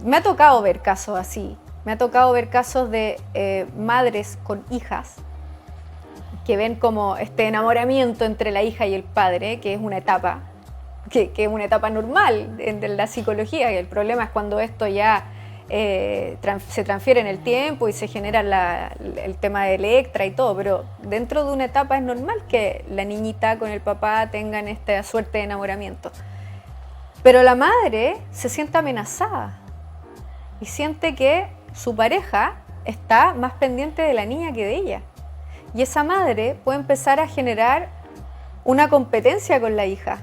me ha tocado ver casos así, me ha tocado ver casos de madres con hijas que ven como este enamoramiento entre la hija y el padre, que es una etapa, que es una etapa normal de la psicología, y el problema es cuando esto ya se transfiere en el tiempo y se genera el tema de Electra y todo, pero dentro de una etapa es normal que la niñita con el papá tengan esta suerte de enamoramiento. Pero la madre se siente amenazada y siente que su pareja está más pendiente de la niña que de ella. Y esa madre puede empezar a generar una competencia con la hija,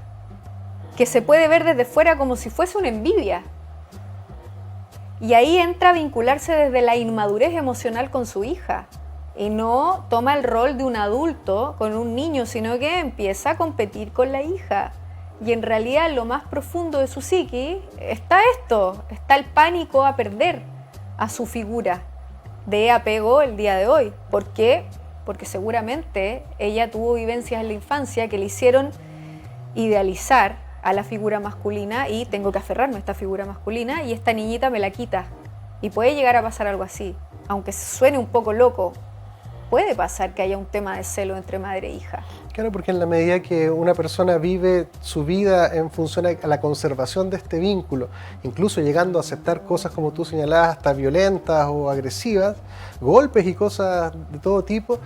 que se puede ver desde fuera como si fuese una envidia. Y ahí entra a vincularse desde la inmadurez emocional con su hija. Y no toma el rol de un adulto con un niño, sino que empieza a competir con la hija. Y en realidad en lo más profundo de su psiqui está esto, está el pánico a perder a su figura de apego el día de hoy. ¿Por qué? Porque seguramente ella tuvo vivencias en la infancia que le hicieron idealizar a la figura masculina y tengo que aferrarme a esta figura masculina y esta niñita me la quita. Y puede llegar a pasar algo así, aunque suene un poco loco, puede pasar que haya un tema de celo entre madre e hija. Claro, porque en la medida que una persona vive su vida en función a la conservación de este vínculo, incluso llegando a aceptar cosas como tú señalabas, hasta violentas o agresivas, golpes y cosas de todo tipo,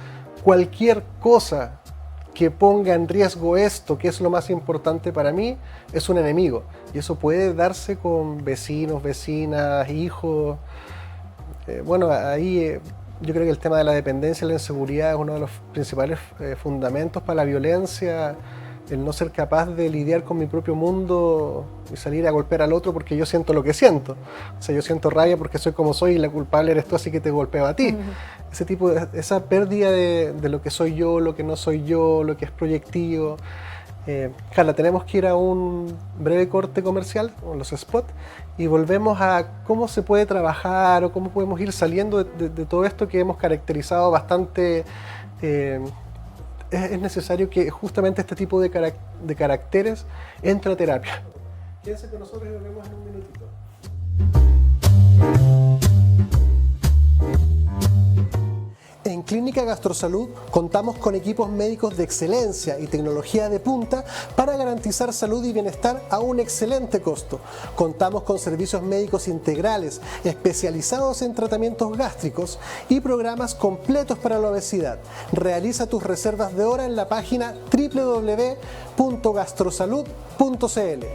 cualquier cosa que ponga en riesgo esto, que es lo más importante para mí, es un enemigo. Y eso puede darse con vecinos, vecinas, hijos. Yo creo que el tema de la dependencia y la inseguridad es uno de los principales fundamentos para la violencia, el no ser capaz de lidiar con mi propio mundo y salir a golpear al otro porque yo siento lo que siento. O sea, yo siento rabia porque soy como soy y la culpable eres tú, así que te golpeo a ti. Esa pérdida de lo que soy yo, lo que no soy yo, lo que es proyectivo. Carla, tenemos que ir a un breve corte comercial, con los spots, y volvemos a cómo se puede trabajar o cómo podemos ir saliendo de todo esto que hemos caracterizado bastante. Es necesario que justamente este tipo de caracteres entre a terapia. Quédense con nosotros y nos vemos en un minutito. En Clínica Gastrosalud contamos con equipos médicos de excelencia y tecnología de punta para garantizar salud y bienestar a un excelente costo. Contamos con servicios médicos integrales especializados en tratamientos gástricos y programas completos para la obesidad. Realiza tus reservas de hora en la página www.gastrosalud.cl.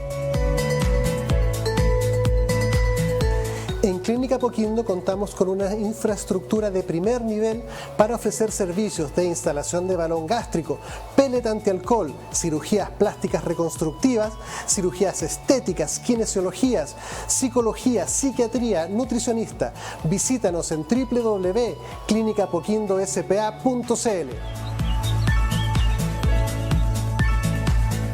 En Clínica Apoquindo contamos con una infraestructura de primer nivel para ofrecer servicios de instalación de balón gástrico, pellet antialcohol, cirugías plásticas reconstructivas, cirugías estéticas, kinesiologías, psicología, psiquiatría, nutricionista. Visítanos en www.clinicapoquindospa.cl.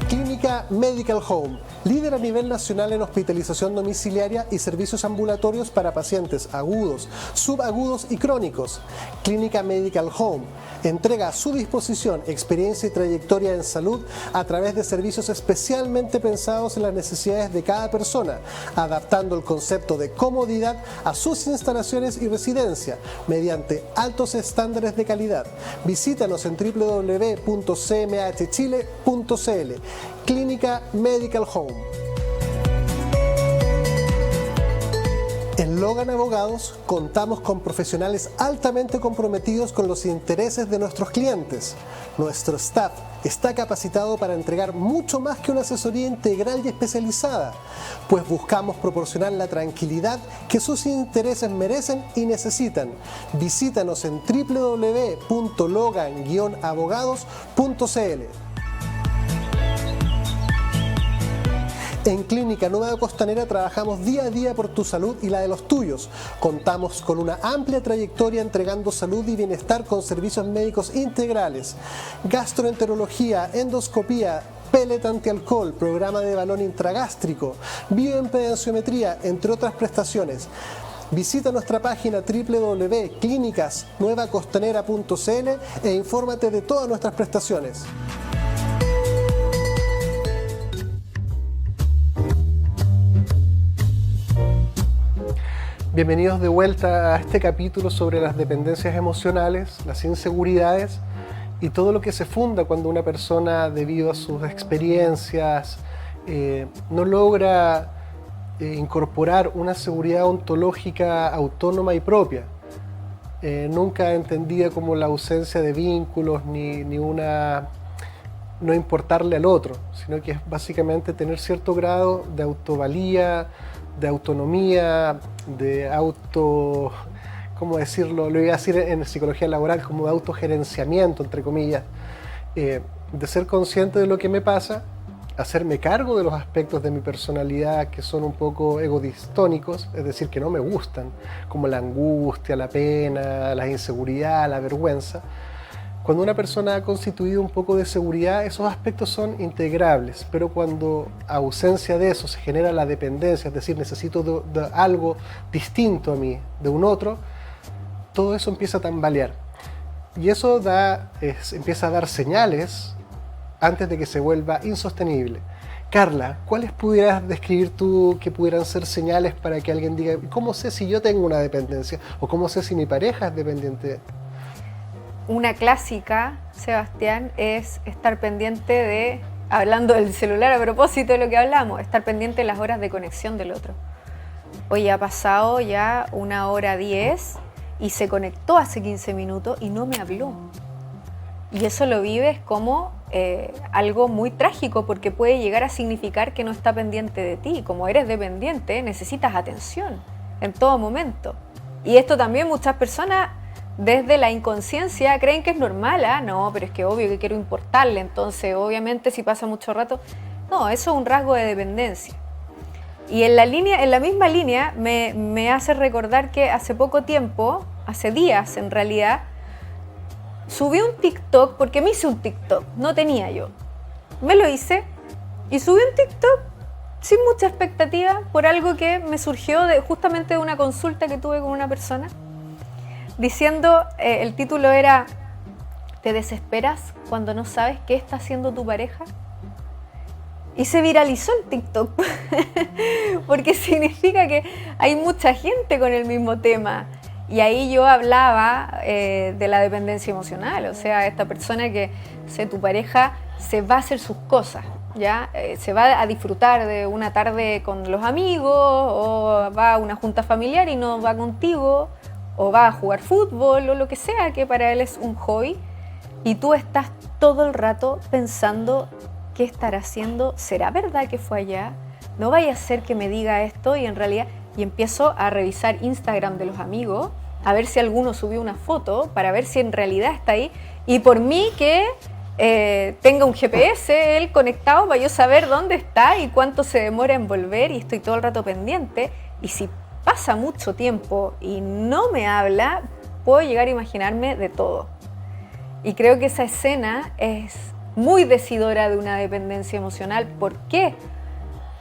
Clínica Medical Home, líder a nivel nacional en hospitalización domiciliaria y servicios ambulatorios para pacientes agudos, subagudos y crónicos. Clínica Medical Home entrega a su disposición experiencia y trayectoria en salud a través de servicios especialmente pensados en las necesidades de cada persona, adaptando el concepto de comodidad a sus instalaciones y residencia mediante altos estándares de calidad. Visítanos en www.cmhchile.cl. Clínica Medical Home. En Logan Abogados contamos con profesionales altamente comprometidos con los intereses de nuestros clientes. Nuestro staff está capacitado para entregar mucho más que una asesoría integral y especializada, pues buscamos proporcionar la tranquilidad que sus intereses merecen y necesitan. Visítanos en www.logan-abogados.cl. En Clínica Nueva Costanera trabajamos día a día por tu salud y la de los tuyos. Contamos con una amplia trayectoria entregando salud y bienestar con servicios médicos integrales, gastroenterología, endoscopía, pellet antialcohol, programa de balón intragástrico, bioimpedenciometría, entre otras prestaciones. Visita nuestra página www.clinicasnuevacostanera.cl e infórmate de todas nuestras prestaciones. Bienvenidos de vuelta a este capítulo sobre las dependencias emocionales, las inseguridades y todo lo que se funda cuando una persona, debido a sus experiencias, no logra incorporar una seguridad ontológica autónoma y propia, nunca entendida como la ausencia de vínculos ni una no importarle al otro, sino que es básicamente tener cierto grado de autovalía, de autonomía, de ¿cómo decirlo? Lo iba a decir en psicología laboral, como de autogerenciamiento, entre comillas, de ser consciente de lo que me pasa, hacerme cargo de los aspectos de mi personalidad que son un poco egodistónicos, es decir, que no me gustan, como la angustia, la pena, la inseguridad, la vergüenza. Cuando una persona ha constituido un poco de seguridad, esos aspectos son integrables, pero cuando a ausencia de eso se genera la dependencia, es decir, necesito de algo distinto a mí, de un otro, todo eso empieza a tambalear. Y eso empieza a dar señales antes de que se vuelva insostenible. Carla, ¿cuáles pudieras describir tú que pudieran ser señales para que alguien diga, ¿cómo sé si yo tengo una dependencia? ¿O cómo sé si mi pareja es dependiente? Una clásica, Sebastián, es estar pendiente de, hablando del celular a propósito de lo que hablamos, estar pendiente de las horas de conexión del otro. Hoy ha pasado ya 1:10 y se conectó hace 15 minutos y no me habló. Y eso lo vives como algo muy trágico, porque puede llegar a significar que no está pendiente de ti. Como eres dependiente, necesitas atención en todo momento. Y esto también muchas personas, desde la inconsciencia, creen que es normal. No, pero es que obvio que quiero importarle, entonces obviamente si pasa mucho rato. No, eso es un rasgo de dependencia. Y en la misma línea me hace recordar que hace poco tiempo, hace días en realidad, subí un TikTok, porque me hice un TikTok, no tenía yo. Me lo hice y subí un TikTok sin mucha expectativa por algo que me surgió justamente de una consulta que tuve con una persona. Diciendo, el título era ¿te desesperas cuando no sabes qué está haciendo tu pareja? Y se viralizó el TikTok porque significa que hay mucha gente con el mismo tema. Y ahí yo hablaba de la dependencia emocional, o sea, esta persona que, tu pareja se va a hacer sus cosas, ¿ya? Se va a disfrutar de una tarde con los amigos, o va a una junta familiar y no va contigo, o va a jugar fútbol o lo que sea, que para él es un hobby, y tú estás todo el rato pensando qué estará haciendo, ¿será verdad que fue allá? No vaya a ser que me diga esto y en realidad... Y empiezo a revisar Instagram de los amigos, a ver si alguno subió una foto, para ver si en realidad está ahí, y por mí que tenga un GPS él conectado para yo saber dónde está y cuánto se demora en volver, y estoy todo el rato pendiente, y si pasa mucho tiempo y no me habla, puedo llegar a imaginarme de todo. Y creo que esa escena es muy decidora de una dependencia emocional. ¿Por qué?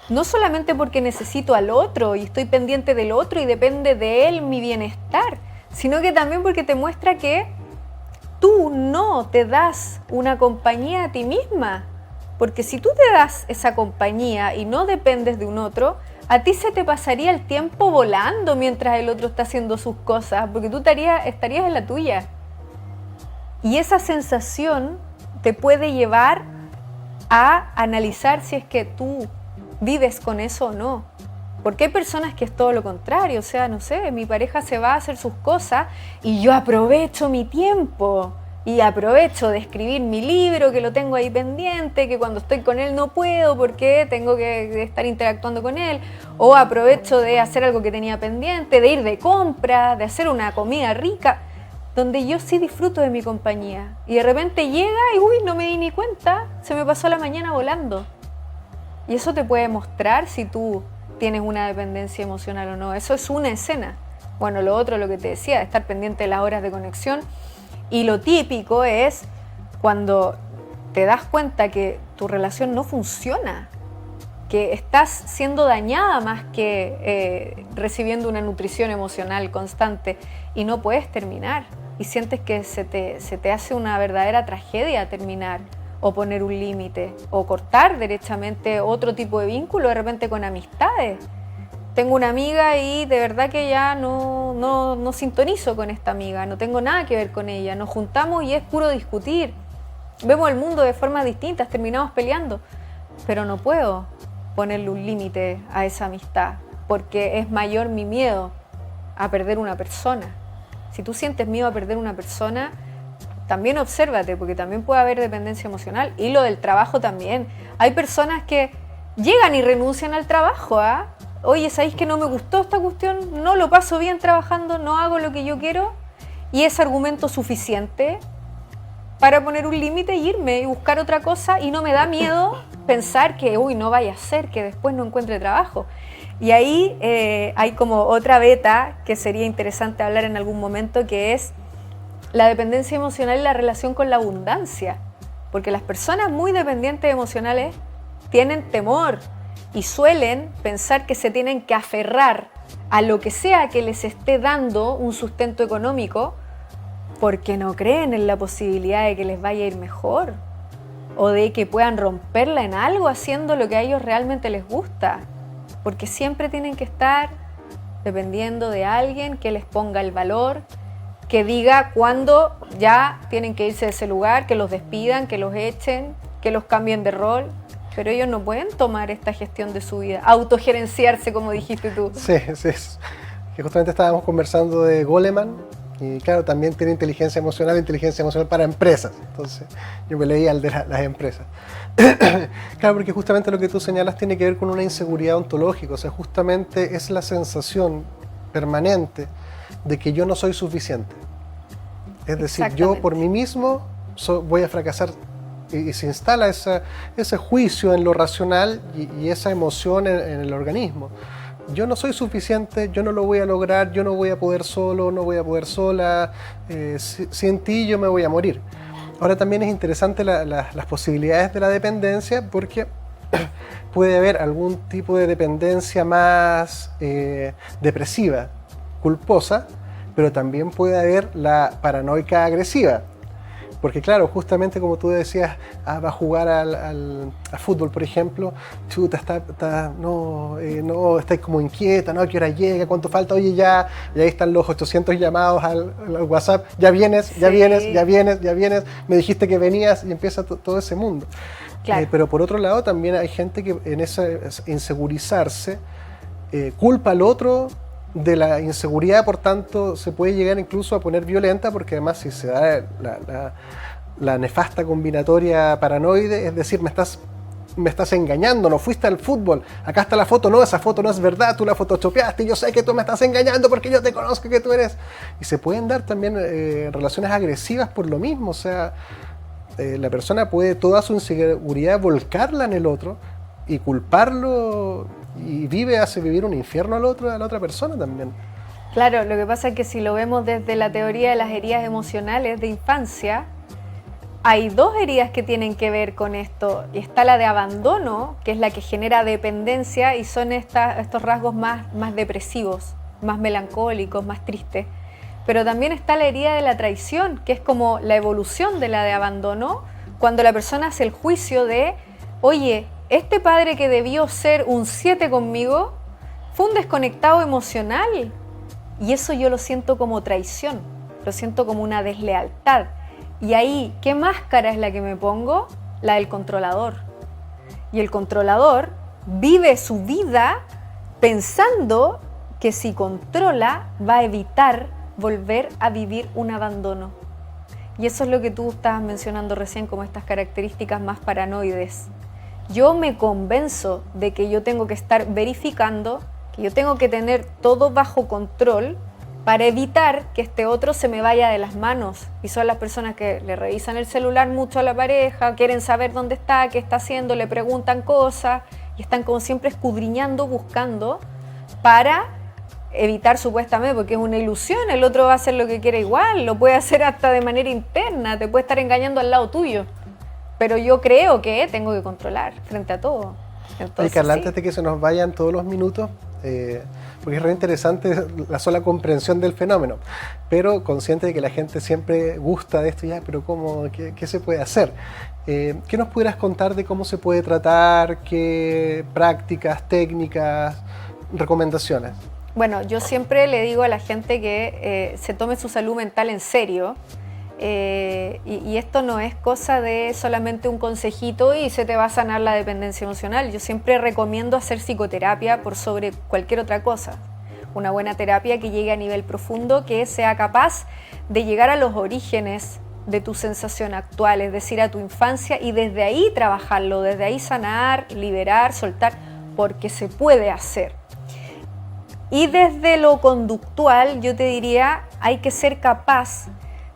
No solamente porque necesito al otro y estoy pendiente del otro y depende de él mi bienestar, sino que también porque te muestra que tú no te das una compañía a ti misma. Porque si tú te das esa compañía y no dependes de un otro, a ti se te pasaría el tiempo volando mientras el otro está haciendo sus cosas, porque tú estarías en la tuya. Y esa sensación te puede llevar a analizar si es que tú vives con eso o no. Porque hay personas que es todo lo contrario, o sea, no sé, mi pareja se va a hacer sus cosas y yo aprovecho mi tiempo y aprovecho de escribir mi libro, que lo tengo ahí pendiente, que cuando estoy con él no puedo porque tengo que estar interactuando con él, o aprovecho de hacer algo que tenía pendiente, de ir de compra, de hacer una comida rica, donde yo sí disfruto de mi compañía. Y de repente llega y uy, no me di ni cuenta, se me pasó la mañana volando. Y eso te puede mostrar si tú tienes una dependencia emocional o no. Eso es una escena. Bueno, lo otro, lo que te decía, estar pendiente de las horas de conexión. Y lo típico es cuando te das cuenta que tu relación no funciona, que estás siendo dañada más que recibiendo una nutrición emocional constante y no puedes terminar. Y sientes que se te hace una verdadera tragedia terminar o poner un límite o cortar derechamente otro tipo de vínculo, de repente con amistades. Tengo una amiga y de verdad que ya no sintonizo con esta amiga, no tengo nada que ver con ella, nos juntamos y es puro discutir. Vemos el mundo de formas distintas, terminamos peleando, pero no puedo ponerle un límite a esa amistad porque es mayor mi miedo a perder una persona. Si tú sientes miedo a perder una persona, también obsérvate, porque también puede haber dependencia emocional. Y lo del trabajo también. Hay personas que llegan y renuncian al trabajo, ¿ah? Oye, ¿sabéis que no me gustó esta cuestión? No lo paso bien trabajando, no hago lo que yo quiero. Y es argumento suficiente para poner un límite e irme y buscar otra cosa. Y no me da miedo pensar que, no vaya a ser que después no encuentre trabajo. Y ahí hay como otra beta que sería interesante hablar en algún momento, que es la dependencia emocional y la relación con la abundancia. Porque las personas muy dependientes emocionales tienen temor y suelen pensar que se tienen que aferrar a lo que sea que les esté dando un sustento económico porque no creen en la posibilidad de que les vaya a ir mejor o de que puedan romperla en algo haciendo lo que a ellos realmente les gusta. Porque siempre tienen que estar dependiendo de alguien que les ponga el valor, que diga cuándo ya tienen que irse de ese lugar, que los despidan, que los echen, que los cambien de rol. Pero ellos no pueden tomar esta gestión de su vida, autogerenciarse, como dijiste tú. Sí, que justamente estábamos conversando de Goleman, y claro, también tiene inteligencia emocional para empresas. Entonces, yo me leía el de las empresas. Claro, porque justamente lo que tú señalas tiene que ver con una inseguridad ontológica, o sea, justamente es la sensación permanente de que yo no soy suficiente. Es decir, yo por mí mismo voy a fracasar, y se instala ese juicio en lo racional y esa emoción en el organismo. Yo no soy suficiente, yo no lo voy a lograr, yo no voy a poder solo, no voy a poder sola, sin ti yo me voy a morir. Ahora también es interesante las posibilidades de la dependencia, porque puede haber algún tipo de dependencia más depresiva, culposa, pero también puede haber la paranoica agresiva. Porque claro, justamente como tú decías, va a jugar al fútbol, por ejemplo, chuta, estáis como inquieta, ¿no? ¿A qué hora llega? ¿Cuánto falta? Oye, ya, y ahí están los 800 llamados al WhatsApp, ya vienes, me dijiste que venías, y empieza todo ese mundo. Claro. Pero por otro lado también hay gente que en ese insegurizarse culpa al otro de la inseguridad, por tanto se puede llegar incluso a poner violenta, porque además si se da la nefasta combinatoria paranoide, es decir, me estás engañando, no fuiste al fútbol, acá está la foto, no, esa foto no es verdad, tú la photoshopeaste, yo sé que tú me estás engañando porque yo te conozco que tú eres. Y se pueden dar también relaciones agresivas por lo mismo, o sea, la persona puede toda su inseguridad volcarla en el otro y culparlo, y hace vivir un infierno a la otra persona también. Claro, lo que pasa es que si lo vemos desde la teoría de las heridas emocionales de infancia, hay dos heridas que tienen que ver con esto. Y está la de abandono, que es la que genera dependencia, y son estos rasgos más depresivos, más melancólicos, más tristes. Pero también está la herida de la traición, que es como la evolución de la de abandono, cuando la persona hace el juicio de, oye, este padre que debió ser un 7 conmigo fue un desconectado emocional, y eso yo lo siento como traición, lo siento como una deslealtad. Y ahí, ¿qué máscara es la que me pongo? La del controlador. Y el controlador vive su vida pensando que si controla va a evitar volver a vivir un abandono. Y eso es lo que tú estabas mencionando recién como estas características más paranoides. Yo me convenzo de que yo tengo que estar verificando, que yo tengo que tener todo bajo control para evitar que este otro se me vaya de las manos. Y son las personas que le revisan el celular mucho a la pareja, quieren saber dónde está, qué está haciendo, le preguntan cosas, y están como siempre escudriñando, buscando para evitar supuestamente, porque es una ilusión, el otro va a hacer lo que quiere igual, lo puede hacer hasta de manera interna, te puede estar engañando al lado tuyo, pero yo creo que tengo que controlar frente a todo. Entonces, Carla, sí. antes de que se nos vayan todos los minutos, porque es re interesante la sola comprensión del fenómeno, pero consciente de que la gente siempre gusta de esto, ya, pero ¿cómo, qué se puede hacer? ¿Qué nos pudieras contar de cómo se puede tratar, qué prácticas, técnicas, recomendaciones? Bueno, yo siempre le digo a la gente que se tome su salud mental en serio, y esto no es cosa de solamente un consejito y se te va a sanar la dependencia emocional. Yo siempre recomiendo hacer psicoterapia por sobre cualquier otra cosa. Una buena terapia que llegue a nivel profundo, que sea capaz de llegar a los orígenes de tu sensación actual, es decir, a tu infancia, y desde ahí trabajarlo, desde ahí sanar, liberar, soltar, porque se puede hacer. Y desde lo conductual, yo te diría, hay que ser capaz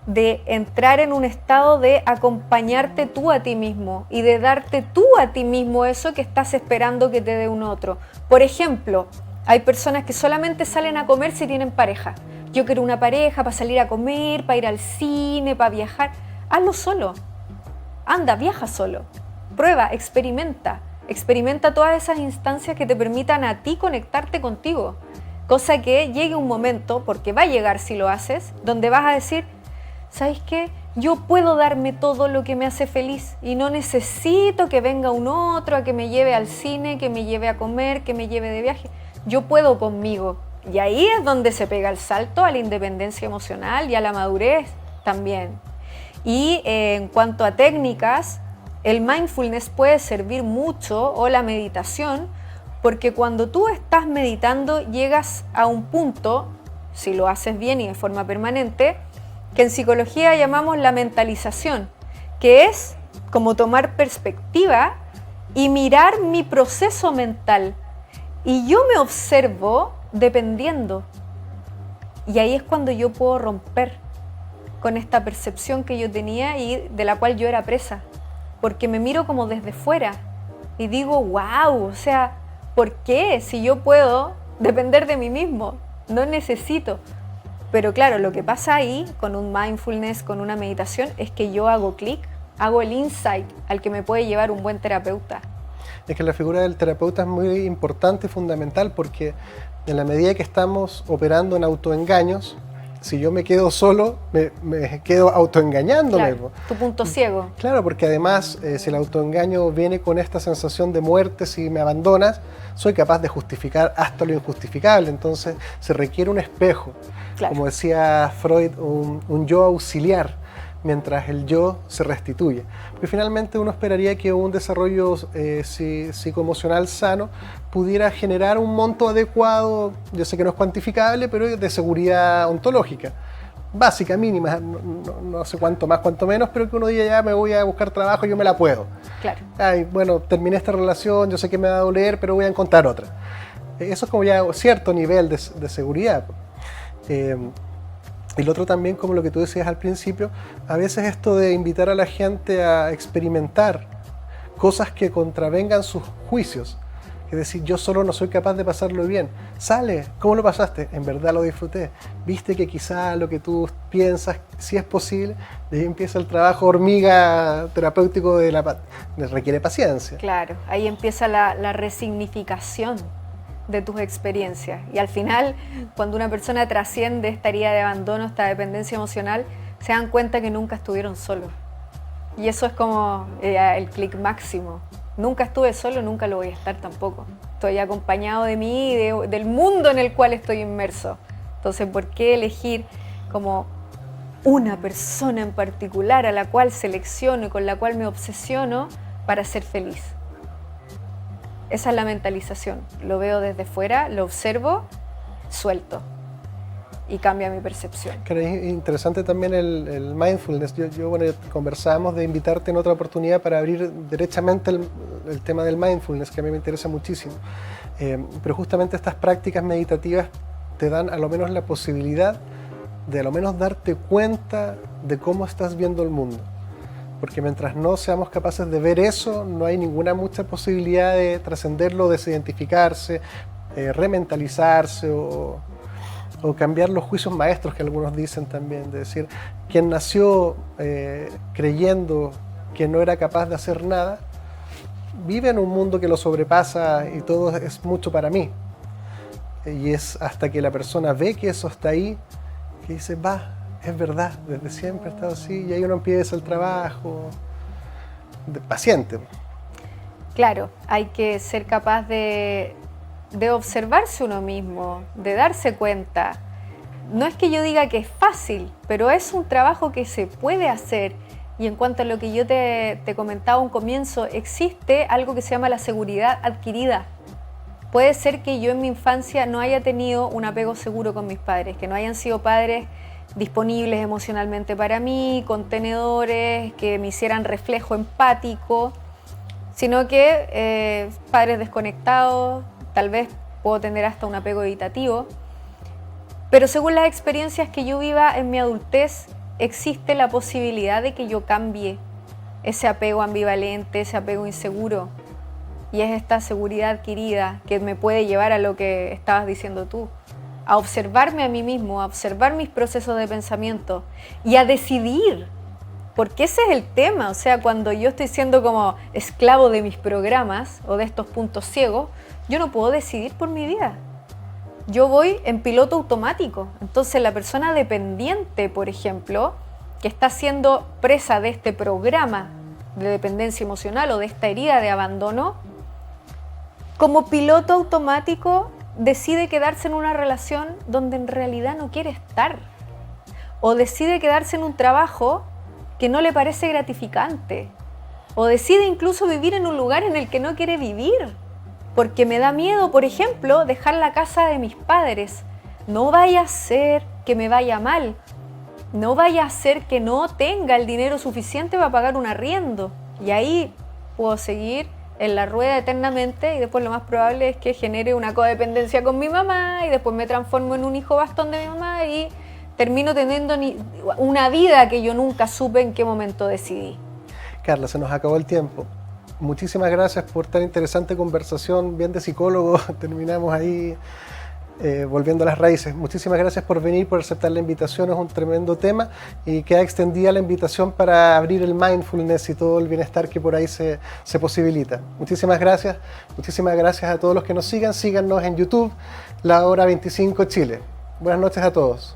de entrar en un estado de acompañarte tú a ti mismo y de darte tú a ti mismo eso que estás esperando que te dé un otro. Por ejemplo, hay personas que solamente salen a comer si tienen pareja. Yo quiero una pareja para salir a comer, para ir al cine, para viajar. Hazlo solo. Anda, viaja solo. Prueba, experimenta. Experimenta todas esas instancias que te permitan a ti conectarte contigo. Cosa que llegue un momento, porque va a llegar si lo haces, donde vas a decir, ¿sabes qué? Yo puedo darme todo lo que me hace feliz y no necesito que venga un otro a que me lleve al cine, que me lleve a comer, que me lleve de viaje. Yo puedo conmigo. Y ahí es donde se pega el salto a la independencia emocional y a la madurez también. Y en cuanto a técnicas, el mindfulness puede servir mucho, o la meditación, porque cuando tú estás meditando llegas a un punto, si lo haces bien y de forma permanente, que en psicología llamamos la mentalización, que es como tomar perspectiva y mirar mi proceso mental. Y yo me observo dependiendo. Y ahí es cuando yo puedo romper con esta percepción que yo tenía y de la cual yo era presa. Porque me miro como desde fuera y digo, wow, o sea, ¿por qué? Si yo puedo depender de mí mismo, no necesito. Pero claro, lo que pasa ahí con un mindfulness, con una meditación, es que yo hago clic, hago el insight al que me puede llevar un buen terapeuta. Es que la figura del terapeuta es muy importante y fundamental, porque en la medida que estamos operando en autoengaños, si yo me quedo solo, me quedo autoengañándome. Claro, tu punto ciego. Claro, porque además, si el autoengaño viene con esta sensación de muerte, si me abandonas, soy capaz de justificar hasta lo injustificable. Entonces, se requiere un espejo. Claro. Como decía Freud, un yo auxiliar, mientras el yo se restituye. Porque finalmente uno esperaría que un desarrollo psicoemocional sano pudiera generar un monto adecuado, yo sé que no es cuantificable, pero de seguridad ontológica. Básica, mínima, no sé cuánto más, cuánto menos, pero que uno diga, ya me voy a buscar trabajo, yo me la puedo. Claro. Ay, bueno, terminé esta relación, yo sé que me va a doler, pero voy a encontrar otra. Eso es como ya cierto nivel de seguridad. Y lo otro también, como lo que tú decías al principio, a veces esto de invitar a la gente a experimentar cosas que contravengan sus juicios. Es decir, yo solo no soy capaz de pasarlo bien. Sale, ¿cómo lo pasaste? En verdad lo disfruté. Viste que quizá lo que tú piensas, si es posible, de ahí empieza el trabajo hormiga terapéutico requiere paciencia. Claro, ahí empieza la resignificación de tus experiencias. Y al final, cuando una persona trasciende esta herida de abandono, esta dependencia emocional, se dan cuenta que nunca estuvieron solos. Y eso es como el clic máximo. Nunca estuve solo, nunca lo voy a estar tampoco. Estoy acompañado de mí y del mundo en el cual estoy inmerso. Entonces, ¿por qué elegir como una persona en particular a la cual selecciono y con la cual me obsesiono para ser feliz? Esa es la mentalización. Lo veo desde fuera, lo observo, suelto y cambia mi percepción. Claro, es interesante también el mindfulness. Bueno, conversábamos de invitarte en otra oportunidad para abrir derechamente el tema del mindfulness, que a mí me interesa muchísimo. Pero justamente estas prácticas meditativas te dan a lo menos la posibilidad de a lo menos darte cuenta de cómo estás viendo el mundo. porque mientras no seamos capaces de ver eso, no hay mucha posibilidad de trascenderlo, desidentificarse, rementalizarse o cambiar los juicios maestros que algunos dicen también, de decir, quien nació creyendo que no era capaz de hacer nada, vive en un mundo que lo sobrepasa y todo es mucho para mí. Y es hasta que la persona ve que eso está ahí, que dice, es verdad, desde siempre ha estado así, y ahí uno empieza el trabajo paciente. Claro, hay que ser capaz de observarse uno mismo, de darse cuenta. No es que yo diga que es fácil, pero es un trabajo que se puede hacer. Y en cuanto a lo que yo te comentaba a un comienzo, existe algo que se llama la seguridad adquirida. Puede ser que yo en mi infancia no haya tenido un apego seguro con mis padres, que no hayan sido padres disponibles emocionalmente para mí, contenedores, que me hicieran reflejo empático, sino que padres desconectados, tal vez puedo tener hasta un apego evitativo. Pero según las experiencias que yo viva en mi adultez, existe la posibilidad de que yo cambie ese apego ambivalente, ese apego inseguro. Y es esta seguridad adquirida que me puede llevar a lo que estabas diciendo tú, a observarme a mí mismo, a observar mis procesos de pensamiento y a decidir. Porque ese es el tema, o sea, cuando yo estoy siendo como esclavo de mis programas o de estos puntos ciegos, yo no puedo decidir por mi vida. Yo voy en piloto automático. Entonces la persona dependiente, por ejemplo, que está siendo presa de este programa de dependencia emocional o de esta herida de abandono, como piloto automático decide quedarse en una relación donde en realidad no quiere estar. O decide quedarse en un trabajo que no le parece gratificante. O decide incluso vivir en un lugar en el que no quiere vivir. Porque me da miedo, por ejemplo, dejar la casa de mis padres. No vaya a ser que me vaya mal. No vaya a ser que no tenga el dinero suficiente para pagar un arriendo. Y ahí puedo seguir en la rueda eternamente y después lo más probable es que genere una codependencia con mi mamá y después me transformo en un hijo bastón de mi mamá y termino teniendo una vida que yo nunca supe en qué momento decidí. Carla, se nos acabó el tiempo. Muchísimas gracias por tan interesante conversación, bien de psicólogo, terminamos ahí volviendo a las raíces. Muchísimas gracias por venir, por aceptar la invitación, es un tremendo tema y queda extendida la invitación para abrir el mindfulness y todo el bienestar que por ahí se posibilita. Muchísimas gracias a todos los que nos sigan, síganos en YouTube, La Hora 25 Chile. Buenas noches a todos.